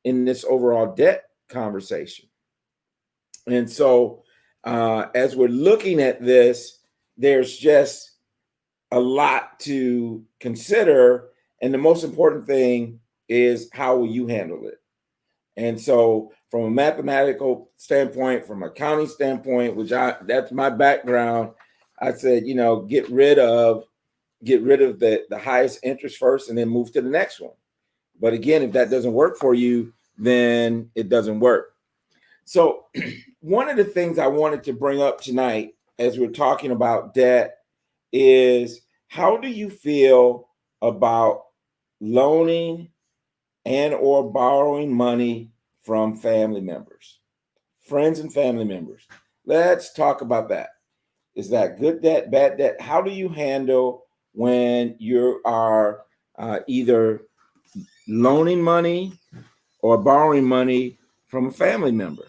in this overall debt conversation. And so as we're looking at this, there's just a lot to consider. And the most important thing is, how will you handle it? And so from a mathematical standpoint, from an accounting standpoint, that's my background, I said, get rid of the highest interest first and then move to the next one. But again, if that doesn't work for you, then it doesn't work. So one of the things I wanted to bring up tonight as we're talking about debt is, how do you feel about loaning and or borrowing money from family members, friends and family members? Let's talk about that. Is that good debt, bad debt? How do you handle when you are either loaning money or borrowing money from a family member?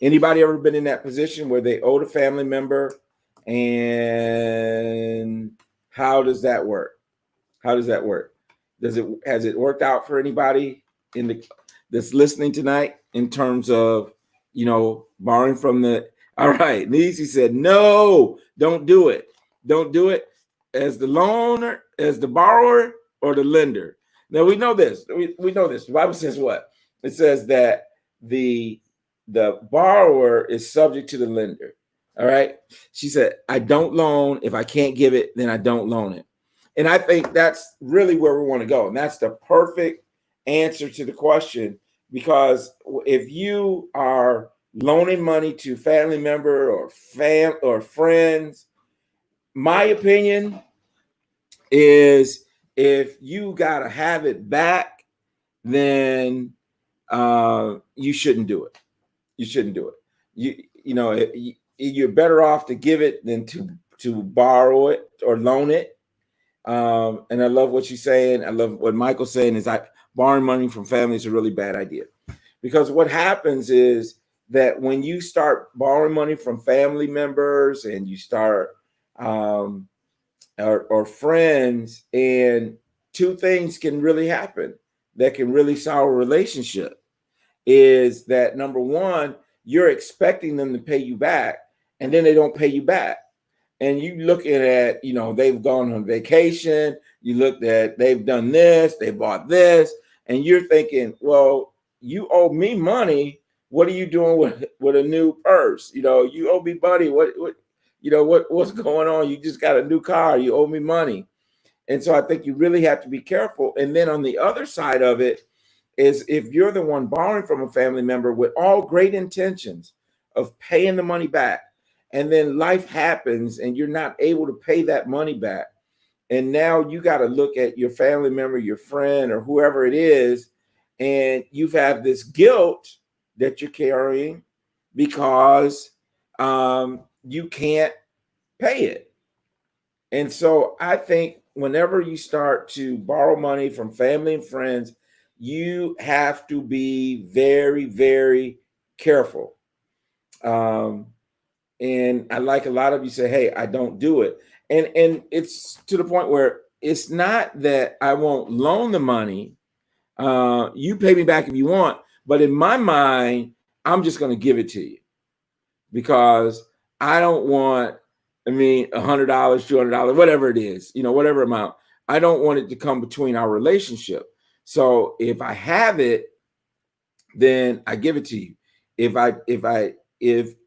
Anybody ever been in that position where they owed a family member, and how does that work? Has it worked out for anybody that's listening tonight in terms of, borrowing from the? All right, Nisi said, no, don't do it. Don't do it as the loaner, as the borrower, or the lender. Now we know this. We know this. The Bible says what? It says that the borrower is subject to the lender. All right. She said, I don't loan. If I can't give it, then I don't loan it. And I think that's really where we want to go. And that's the perfect answer to the question, because if you are loaning money to family member or friends, my opinion is, if you got to have it back, then you shouldn't do it. You shouldn't do it. You're better off to give it than to borrow it or loan it. And I love what she's saying. I love what Michael's saying is borrowing money from family is a really bad idea. Because what happens is that when you start borrowing money from family members and you start or friends, and two things can really happen that can really sour a relationship. Is that number one, you're expecting them to pay you back, and then they don't pay you back. And you looking at, they've gone on vacation, you looked at they've done this, they bought this, and you're thinking, well, you owe me money. What are you doing with a new purse? You owe me money. What's going on? You just got a new car. You owe me money. And so I think you really have to be careful. And then on the other side of it is if you're the one borrowing from a family member with all great intentions of paying the money back, and then life happens and you're not able to pay that money back. And now you got to look at your family member, your friend, or whoever it is, and you have this guilt that you're carrying because you can't pay it. And so I think whenever you start to borrow money from family and friends, you have to be very, very careful. And I like a lot of you say, hey, I don't do it. And it's to the point where it's not that I won't loan the money. You pay me back if you want. But in my mind, I'm just going to give it to you because I don't want, $100, $200, whatever it is, whatever amount. I don't want it to come between our relationship. So if I have it, then I give it to you. If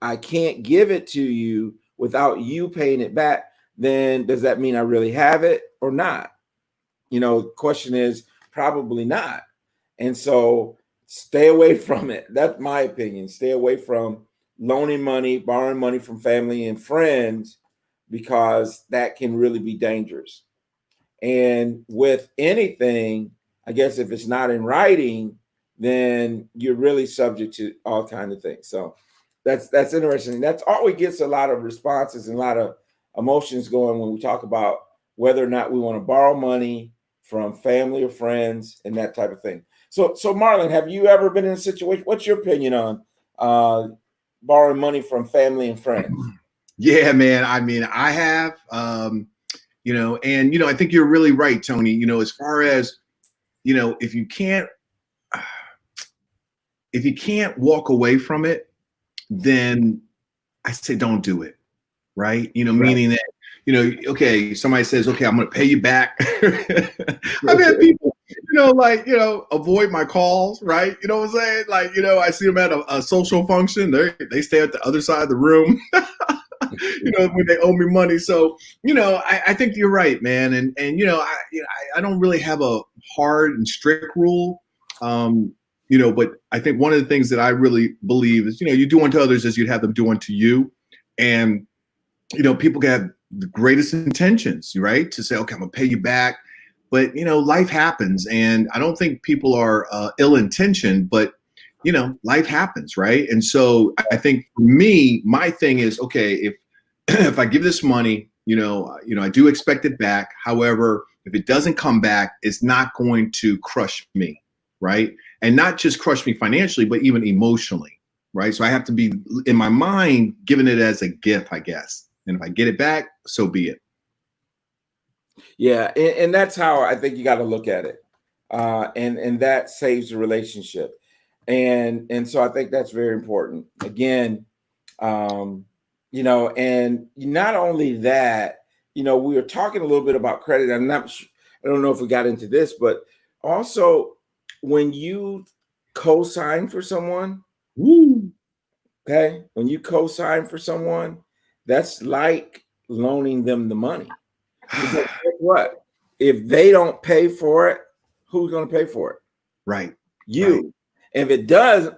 I can't give it to you without you paying it back, then does that mean I really have it or not? The question is probably not. And so stay away from it. That's my opinion. Stay away from loaning money, borrowing money from family and friends, because that can really be dangerous. And with anything, I guess if it's not in writing, then you're really subject to all kinds of things. So that's interesting. That's always gets a lot of responses and a lot of emotions going when we talk about whether or not we want to borrow money from family or friends and that type of thing. So Marlon, have you ever been in a situation? What's your opinion on borrowing money from family and friends? Yeah, man. I have, and I think you're really right, Tony. As far as, if you can't walk away from it, then I say don't do it. Right. Meaning that, okay, somebody says, okay, I'm going to pay you back. I've had people, avoid my calls. Right. You know what I'm saying? Like, I see them at a social function. They stay at the other side of the room, when they owe me money. So, I think you're right, man. And I don't really have a hard and strict rule. But I think one of the things that I really believe is, you do unto others as you'd have them do unto you. And, people can have the greatest intentions, right? To say, okay, I'm gonna pay you back. But, life happens. And I don't think people are ill-intentioned, but, life happens, right? And so I think for me, my thing is, okay, if I give this money, I do expect it back. However, if it doesn't come back, it's not going to crush me, right? And not just crush me financially, but even emotionally, right? So I have to be, in my mind, giving it as a gift, I guess. And if I get it back, so be it. Yeah, and that's how I think you got to look at it. And that saves the relationship. And so I think that's very important. Again, and not only that, we were talking a little bit about credit. I don't know if we got into this, but also when you co-sign for someone, okay, when you co-sign for someone, that's like loaning them the money. Because guess what? If they don't pay for it, who's going to pay for it? Right. You. Right.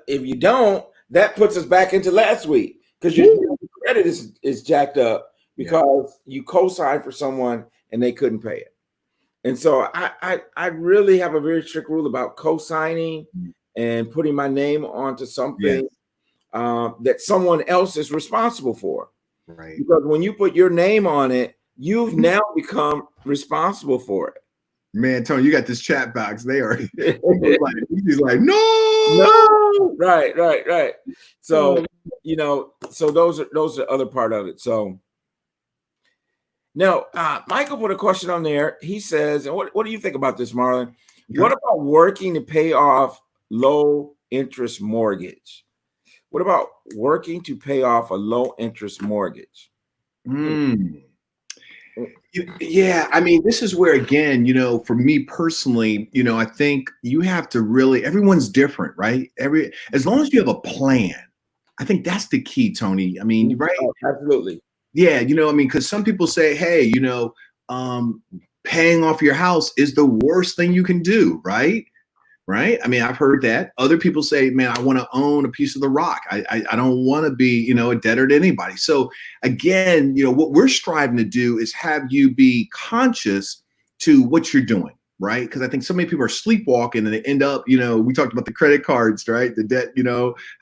If you don't, that puts us back into last week because your credit is jacked up because you co-signed for someone and they couldn't pay it. And so I really have a very strict rule about co-signing and putting my name onto something that someone else is responsible for. Right. Because when you put your name on it, you've now become responsible for it. Man, Tony, you got this chat box. They are. He's like, no. Right. So so those are other part of it. So now, Michael put a question on there. He says, and what do you think about this, Marlon? Okay. What about working to pay off low interest mortgage? What about working to pay off a low interest mortgage? Yeah, I mean, this is where, again, for me personally, I think you have to really, everyone's different, right? As long as you have a plan, I think that's the key, Tony. I mean, right? Oh, absolutely. Yeah, because some people say, hey, paying off your house is the worst thing you can do, right? Right. I mean, I've heard that. Other people say, man, I want to own a piece of the rock. I don't want to be, a debtor to anybody. So again, what we're striving to do is have you be conscious to what you're doing, right? Because I think so many people are sleepwalking and they end up, we talked about the credit cards, right? The debt,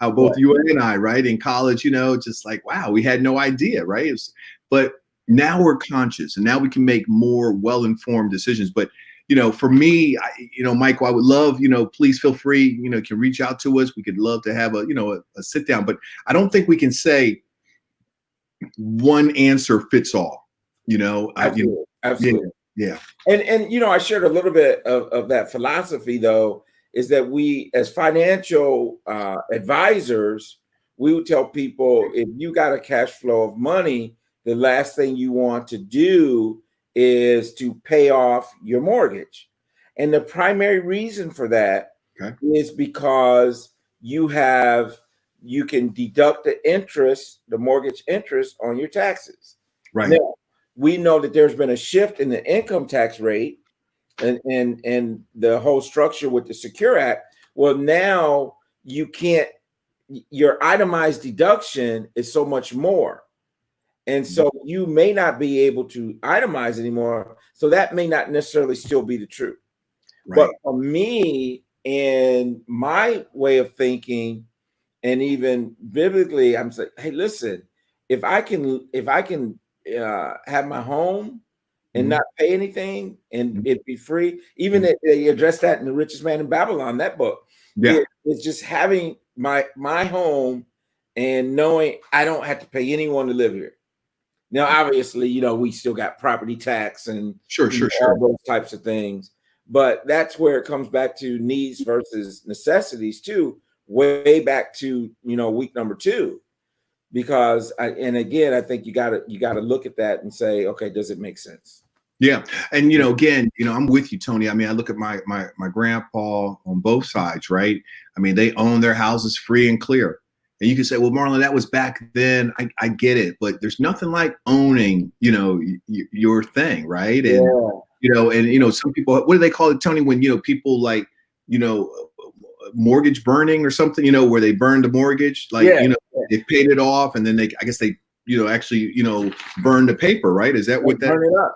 how both you and I, right? In college, just like, wow, we had no idea, right? But now we're conscious and now we can make more well-informed decisions. But for me, Michael, I would love, please feel free, can reach out to us. We could love to have a sit down, but I don't think we can say one answer fits all, Absolutely. Yeah. And I shared a little bit of that philosophy, though, is that we as financial advisors, we would tell people, if you got a cash flow of money, the last thing you want to do is to pay off your mortgage. And the primary reason for that is because you can deduct the mortgage interest on your taxes. Right. Now, we know that there's been a shift in the income tax rate and the whole structure with the Secure Act. Well, now your itemized deduction is so much more. And so you may not be able to itemize anymore. So that may not necessarily still be the truth. Right. But for me and my way of thinking, and even biblically, I'm saying, hey, listen, if I can have my home and not pay anything and it be free, even they address that in The Richest Man in Babylon, that book. Yeah. It's just having my home and knowing I don't have to pay anyone to live here. Now, obviously, we still got property tax and sure all those types of things. But that's where it comes back to needs versus necessities too, way back to, week number 2. Because I think you gotta look at that and say, okay, does it make sense? Yeah. And, again, I'm with you, Tony. I mean, I look at my grandpa on both sides, right? I mean, they own their houses free and clear. And you can say, well, Marlon, that was back then. I get it, but there's nothing like owning, your thing, right? And some people, what do they call it, Tony? When people like, mortgage burning or something, where they burned the mortgage, like they paid it off, and then I guess they actually burn the paper, right? Is that what that?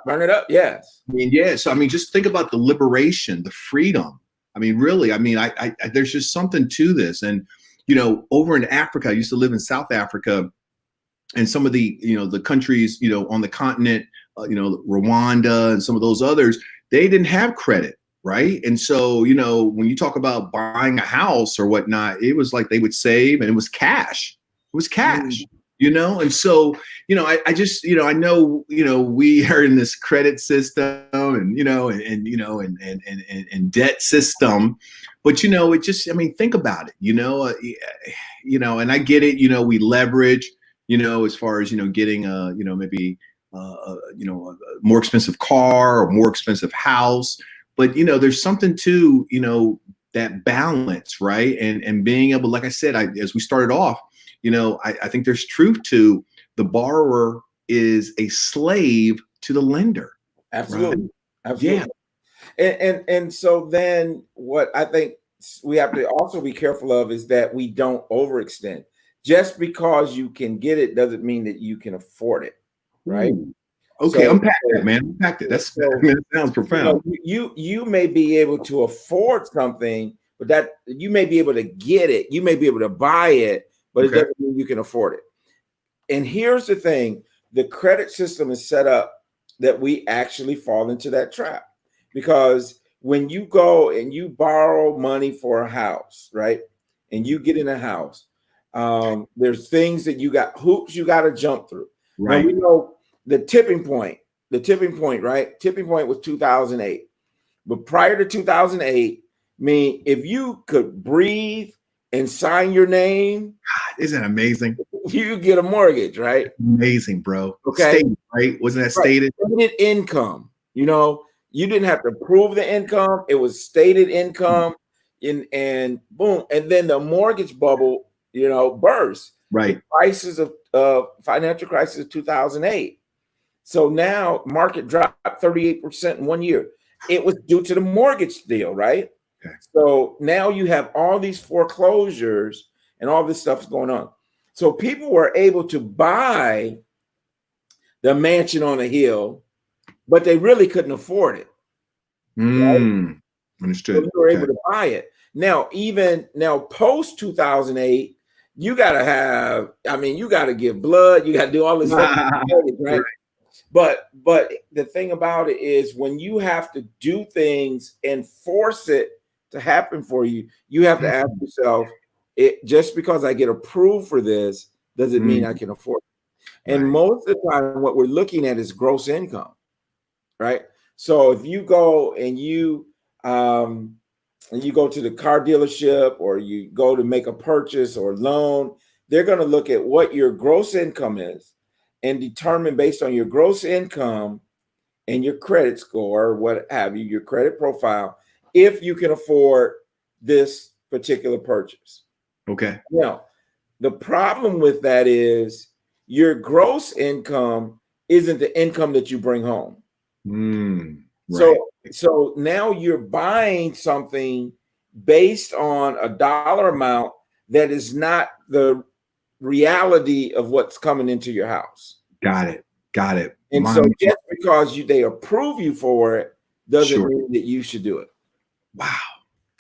Burn it up, yes. I mean, yeah. So I mean, just think about the liberation, the freedom. I mean, really. I mean, I there's just something to this, and. Over in Africa, I used to live in South Africa, and some of the, the countries, on the continent, Rwanda and some of those others, they didn't have credit, right? And so, when you talk about buying a house or whatnot, it was like they would save, and it was cash. It was cash, and so, I just, I know, we are in this credit system and, and debt system. But, it just, I mean, think about it, and I get it, we leverage, as far as, getting maybe, a more expensive car or more expensive house. But, there's something to, that balance, right? And being able, like I said, as we started off, I think there's truth to the borrower is a slave to the lender. Absolutely. Right? Absolutely. Yeah. And so then what I think we have to also be careful of is that we don't overextend. Just because you can get it doesn't mean that you can afford it, right? Okay, so, unpack that, man. Unpack that. That sounds profound. You may be able to afford something, but that you may be able to get it. You may be able to buy it, but it doesn't mean you can afford it. And here's the thing: the credit system is set up that we actually fall into that trap. Because when you go and you borrow money for a house, right? And you get in a house, there's things that hoops you got to jump through. Right. Now we know the tipping point, right? Tipping point was 2008. But prior to 2008, I mean, if you could breathe and sign your name, God, isn't that amazing? You get a mortgage, right? Amazing, bro. Okay. Stated, right? Wasn't that stated? Stated income. You know, you didn't have to prove the income. It was stated income. And boom. And then the mortgage bubble, burst. Right. The crisis of financial crisis of 2008. So now market dropped 38% in 1 year. It was due to the mortgage deal, right? Okay. So now you have all these foreclosures and all this stuff is going on. So people were able to buy the mansion on a hill, but they really couldn't afford it. Right? Understood. So they were able to buy it. Now, post 2008, you got to give blood. You got to do all this stuff, right? But the thing about it is when you have to do things and force it to happen for you, you have to ask yourself, just because I get approved for this, does it mean I can afford it? And most of the time, what we're looking at is gross income, right? So if you go and you go to the car dealership or you go to make a purchase or loan, they're going to look at what your gross income is and determine based on your gross income and your credit score, what have you, your credit profile, if you can afford this particular purchase. Okay. Now, the problem with that is your gross income isn't the income that you bring home. Right. So now you're buying something based on a dollar amount that is not the reality of what's coming into your house. Got it. And so just because they approve you for it doesn't mean that you should do it. Wow.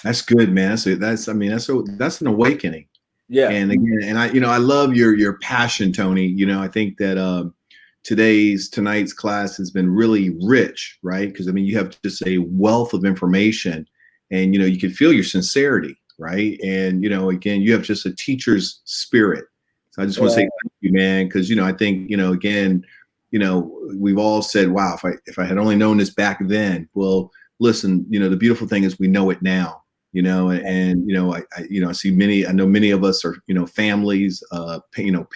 That's good, man. That's an awakening. Yeah. And again, and I love your passion, Tony. I think that tonight's class has been really rich, right? Because you have just a wealth of information, and you can feel your sincerity, right? And again, you have just a teacher's spirit. So I just want to say thank you, man, because I think again, we've all said, wow, if I had only known this back then. Well, listen, the beautiful thing is we know it now. I know many of us are families,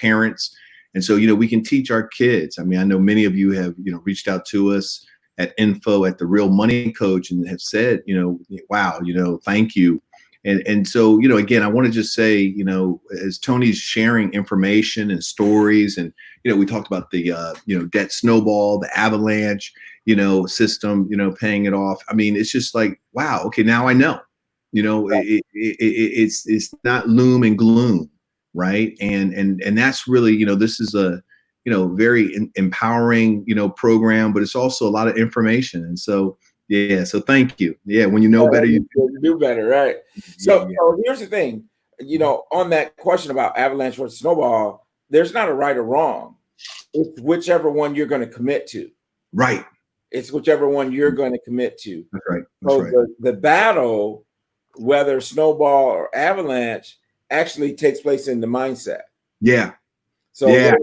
parents. And so, we can teach our kids. I know many of you have, reached out to us at info@therealmoneycoach and have said, wow, thank you. And so, again, I want to just say, as Tony's sharing information and stories, and, we talked about the, debt snowball, the avalanche, system, paying it off. It's just like, wow, okay, now I know, it's not loom and gloom. Right. And that's really, this is a, very empowering, program, but it's also a lot of information. And so, so thank you. Yeah. When you know better, you do better. Right. So here's the thing, on that question about avalanche versus snowball, there's not a right or wrong. It's whichever one you're going to commit to. Right. It's whichever one you're going to commit to. That's right. The battle, whether snowball or avalanche, actually takes place in the mindset. Yeah. So yeah.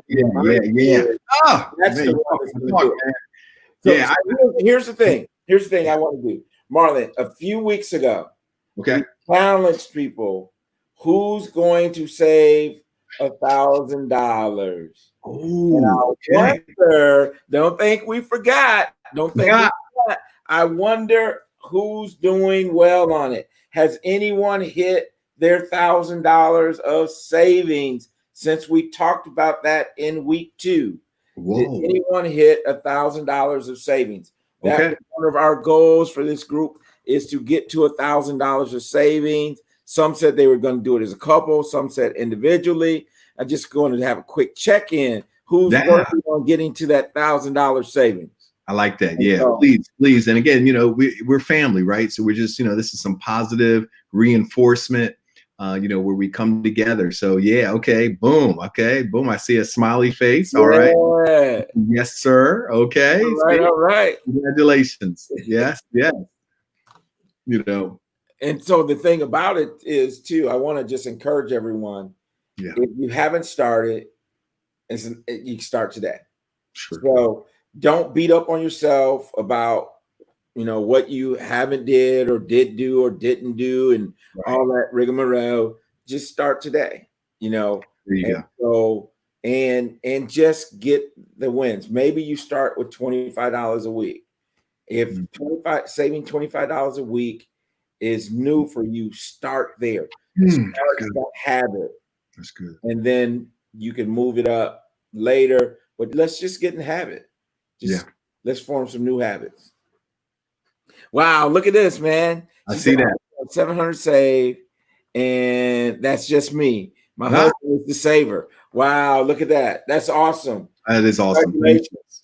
Oh, that's man, the one that's going to do it. So here's the thing. Here's the thing I want to do. Marlon, a few weeks ago, we challenged people who's going to save $1,000. Oh, don't think we forgot. Don't think we forgot. I wonder who's doing well on it. Has anyone hit their $1,000 of savings since we talked about that in week 2? Whoa. Did anyone hit $1,000 of savings? That was one of our goals for this group, is to get to $1,000 of savings. Some said they were going to do it as a couple. Some said individually. I'm just going to have a quick check-in. Who's working on getting to that $1,000 savings? I like that. Yeah, so, please. And again, we're family, right? So we're just, this is some positive reinforcement. where we come together. So yeah, okay, boom. I see a smiley face. All right. Yes, sir. Okay. All right. Congratulations. Yes, yes. And so the thing about it is too, I want to just encourage everyone. Yeah. If you haven't started, you start today. Sure. So don't beat up on yourself about what you haven't did or did do or didn't do and all that rigmarole. Just start today. There you go. So and just get the wins. Maybe you start with $25 a week. If saving $25 a week is new for you, start there. Start that habit. That's good. And then you can move it up later. But let's just get in the habit. Let's form some new habits. Wow, look at this, man. I see that. 700 saved, and that's just me. My husband is the saver. Wow, look at that. That's awesome. That is awesome.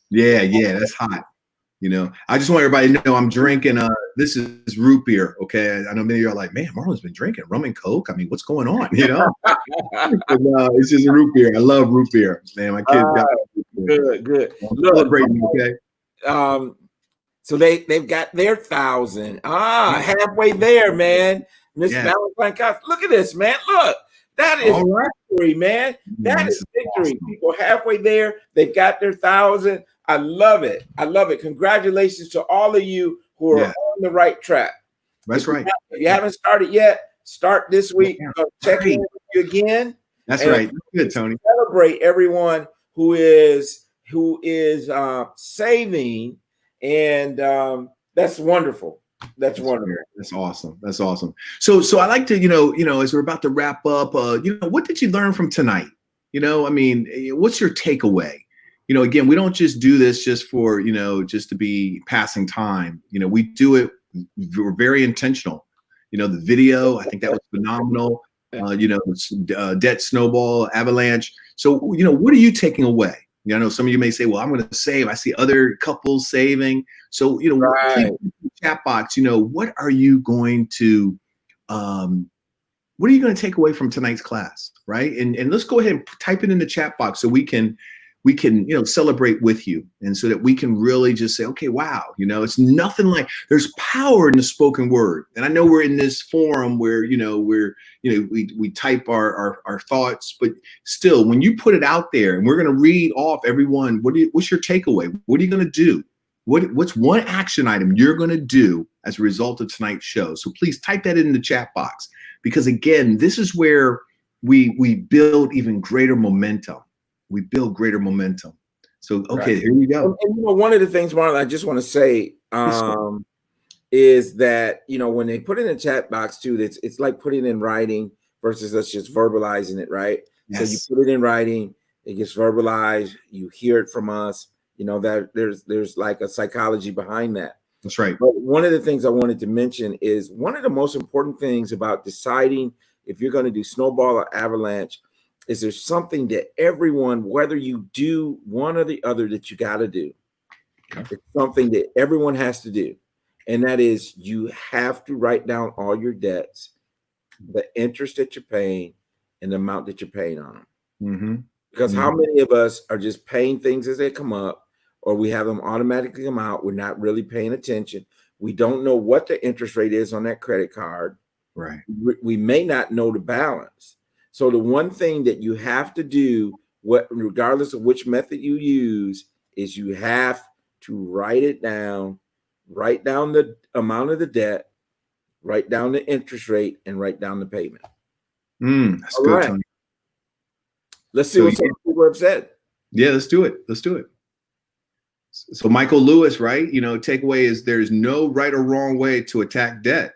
Yeah, that's hot. I just want everybody to know I'm drinking. This is root beer. Okay, I know many of you are like, man, Marlon's been drinking rum and Coke. I mean, what's going on? But no, it's just root beer. I love root beer, man. My kids got good. Celebrating, okay. So they've got their 1,000. Halfway there, man. Miss Valentine, look at this, man. Look, that is victory, man. That is victory. Awesome. People halfway there, they've got their 1,000. I love it. I love it. Congratulations to all of you who are on the right track. That's right. If you haven't started yet, start this week. Check in with you again. That's right. Good, Tony. Celebrate everyone who is saving, and that's wonderful. That's wonderful. That's awesome. That's awesome. So I like to, as we're about to wrap up, what did you learn from tonight? What's your takeaway? Again, we don't just do this just for, just to be passing time. We do it. We're very intentional. The video, I think that was phenomenal. Debt snowball, avalanche. So, what are you taking away? I know some of you may say, well, I'm going to save. I see other couples saving. So, keep in the chat box, what are you going to take away from tonight's class? Right. And let's go ahead and type it in the chat box so we can celebrate with you, and so that we can really just say, okay, wow, it's nothing like, there's power in the spoken word. And I know we're in this forum where, we type our thoughts, but still, when you put it out there, and we're going to read off everyone, what's your takeaway? What are you going to do? What's one action item you're going to do as a result of tonight's show? So please type that in the chat box, because again, this is where we build even greater momentum. We build greater momentum. So, okay, here you go. And one of the things, Marlon, I just want to say is that, when they put it in the chat box too, it's like putting it in writing versus us just verbalizing it, right? Yes. So you put it in writing, it gets verbalized, you hear it from us, that there's like a psychology behind that. That's right. But one of the things I wanted to mention is one of the most important things about deciding if you're going to do snowball or avalanche is there's something that everyone, whether you do one or the other, that you got to do. Okay. It's something that everyone has to do. And that is, you have to write down all your debts, the interest that you're paying, and the amount that you're paying on them. Mm-hmm. Because how many of us are just paying things as they come up, or we have them automatically come out? We're not really paying attention. We don't know what the interest rate is on that credit card. Right. We may not know the balance. So the one thing that you have to do, regardless of which method you use, is you have to write it down, write down the amount of the debt, write down the interest rate, and write down the payment. That's good, Tony. Let's see what some people have said. Yeah, let's do it. So Michael Lewis, right? Takeaway is there's no right or wrong way to attack debt.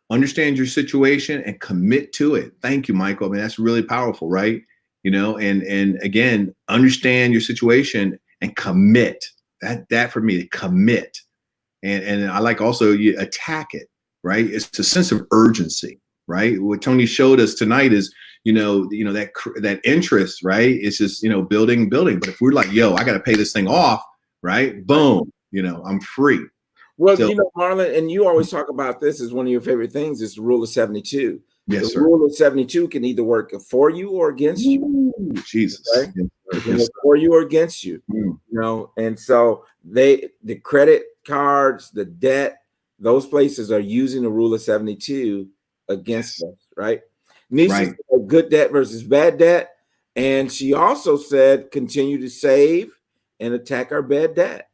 Understand your situation and commit to it. Thank you, Michael. I mean, that's really powerful, right? And again, understand your situation and commit. That for me, commit. And I like also you attack it, right? It's a sense of urgency, right? What Tony showed us tonight is, that interest, right? It's just, building. But if we're like, I got to pay this thing off, right? Boom, I'm free. Well, Marlon, and you always talk about this as one of your favorite things is the rule of 72. Yes, The sir. rule of 72 can either work for you or against you. Ooh, Jesus. Right? Yes, It sir. can Yes, work for you or against you. Mm. You know, and so the credit cards, the debt, those places are using the rule of 72 against Yes. us, right? Nisha Right. said good debt versus bad debt. And she also said continue to save and attack our bad debt.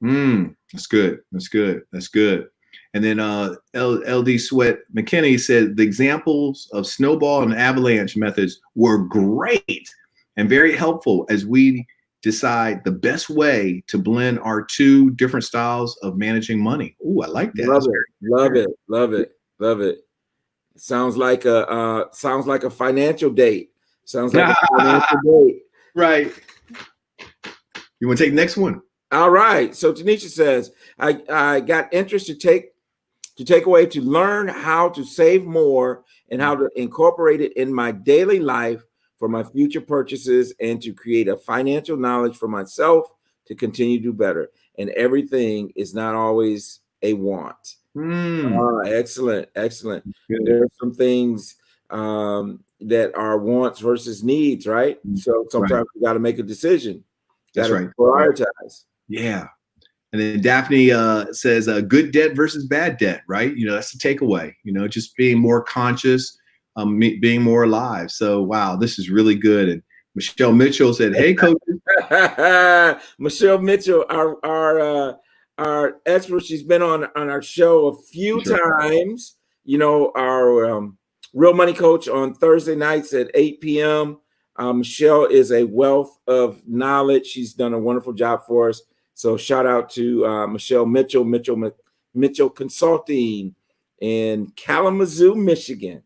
That's good. That's good. That's good. And then LD Sweat McKinney said the examples of snowball and avalanche methods were great and very helpful as we decide the best way to blend our two different styles of managing money. Ooh, I like that. Love it. Love it. Love it. Love it. Sounds like a financial date. Sounds like a financial date. Right. You want to take the next one? All right. So Tanisha says, I got interest to take away to learn how to save more and how to incorporate it in my daily life for my future purchases and to create a financial knowledge for myself to continue to do better. And everything is not always a want. Excellent. Excellent. Good. There are some things that are wants versus needs, right? So sometimes you got to make a decision. That's right. Prioritize. Yeah. And then Daphne says good debt versus bad debt, right? You know, that's the takeaway, you know, just being more conscious, being more alive. So, wow, this is really good. And Michelle Mitchell said, hey, coach. Michelle Mitchell, our expert, she's been on our show a few times. You know, our Real Money Coach on Thursday nights at 8 p.m. Michelle is a wealth of knowledge. She's done a wonderful job for us. So shout out to Michelle Mitchell, Mitchell Consulting in Kalamazoo, Michigan.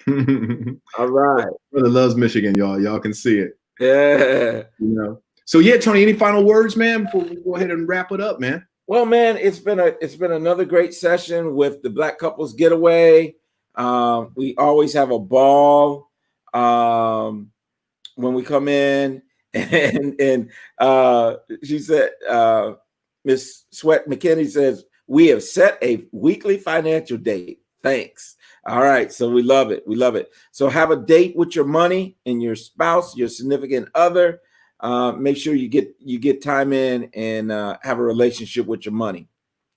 All right. Brother loves Michigan, y'all. Y'all can see it. Yeah. You know. So yeah, Tony, any final words, man, before we go ahead and wrap it up, man? Well, man, it's been another great session with the Black Couples Getaway. We always have a ball when we come in, and she said, Miss Sweat McKinney says, we have set a weekly financial date. Thanks. All right. So we love it. We love it. So have a date with your money and your spouse, your significant other. Make sure you get time in and have a relationship with your money,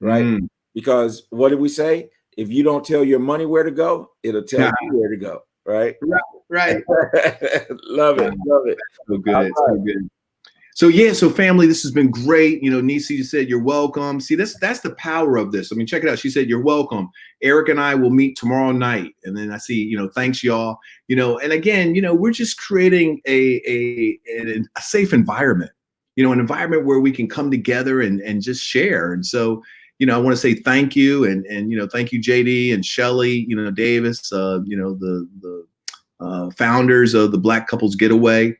right? Because what did we say? If you don't tell your money where to go, it'll tell you where to go, right? Right. Love it. Love it. So good. Right. So good. So yeah, so family, this has been great. You know, Nisi said you're welcome. See, that's the power of this. I mean, check it out. She said you're welcome. Eric and I will meet tomorrow night. And then I see, you know, thanks y'all. You know, and again, you know, we're just creating a safe environment. You know, an environment where we can come together and just share. And so, you know, I want to say thank you and you know, thank you, JD and Shelly, you know, Davis, you know, the founders of the Black Couples Getaway.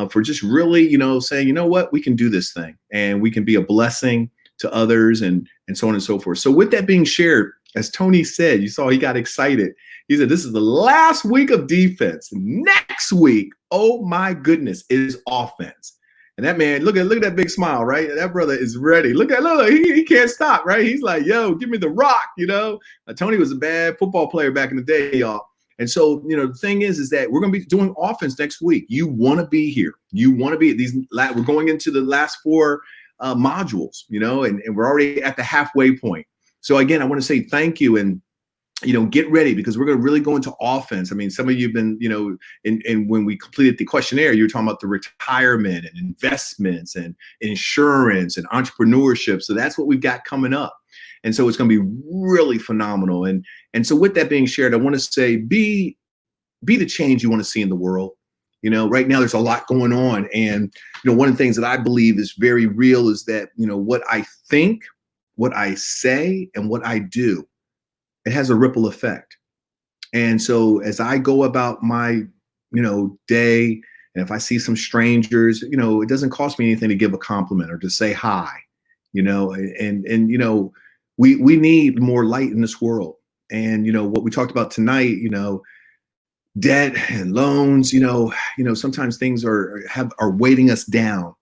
For just really, you know, saying, you know what, we can do this thing and we can be a blessing to others and so on and so forth. So with that being shared, as Tony said, you saw he got excited. He said, this is the last week of defense. Next week, oh my goodness, is offense. And that man, look at that big smile, right? That brother is ready. Look, he can't stop, right? He's like, yo, give me the rock, you know? Tony was a bad football player back in the day, y'all. And so, you know, the thing is that we're going to be doing offense next week. You want to be here. You want to be at these. We're going into the last 4 modules, you know, and we're already at the halfway point. So again, I want to say thank you and, you know, get ready because we're going to really go into offense. I mean, some of you have been, you know, and when we completed the questionnaire, you were talking about the retirement and investments and insurance and entrepreneurship. So that's what we've got coming up. And so it's going to be really phenomenal. And so with that being shared, I want to say, be the change you want to see in the world. You know, right now there's a lot going on. And, you know, one of the things that I believe is very real is that, you know, what I think, what I say, and what I do, it has a ripple effect. And so as I go about my, you know, day, and if I see some strangers, you know, it doesn't cost me anything to give a compliment or to say hi, you know, and you know, we need more light in this world. And, you know, what we talked about tonight, you know, debt and loans, you know, sometimes things are weighting us down.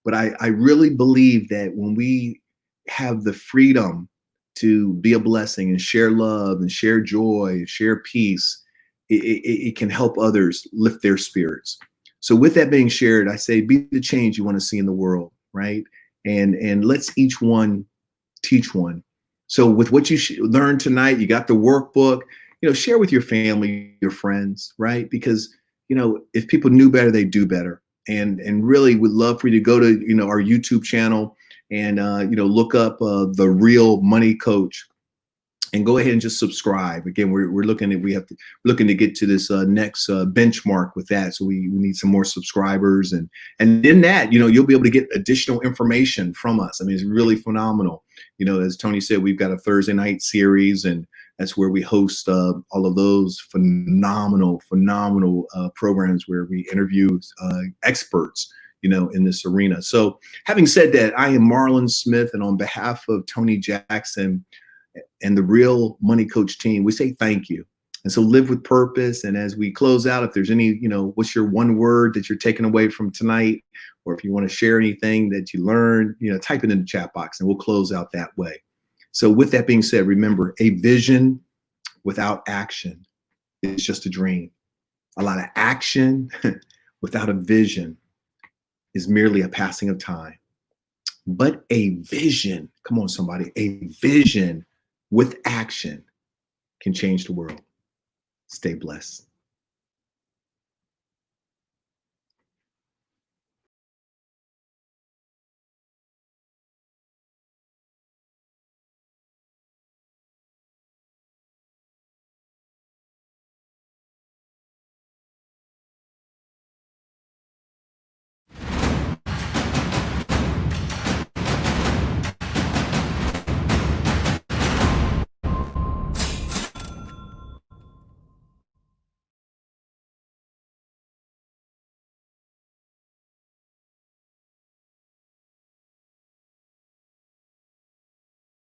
But I really believe that when we have the freedom to be a blessing and share love and share joy and share peace, it can help others lift their spirits. So with that being shared, I say, be the change you want to see in the world, right? And let's each one teach one. So with what you learned tonight, you got the workbook, share with your family, your friends, right? Because, if people knew better, they do better. And really would love for you to go to, our YouTube channel and, look up The Real Money Coach and go ahead and just subscribe. Again, we're looking to get to this next benchmark with that. So we need some more subscribers, and in that, you'll be able to get additional information from us. I mean, it's really phenomenal. As Tony said, we've got a Thursday night series, and that's where we host all of those phenomenal programs where we interview experts, in this arena. So having said that, I am Marlon Smith, and on behalf of Tony Jackson and the Real Money Coach team, we say thank you. And so live with purpose. And as we close out, if there's any, what's your one word that you're taking away from tonight, or if you want to share anything that you learned, type it in the chat box and we'll close out that way. So with that being said, remember, a vision without action is just a dream. A lot of action without a vision is merely a passing of time. But a vision, come on, somebody, a vision with action can change the world. Stay blessed.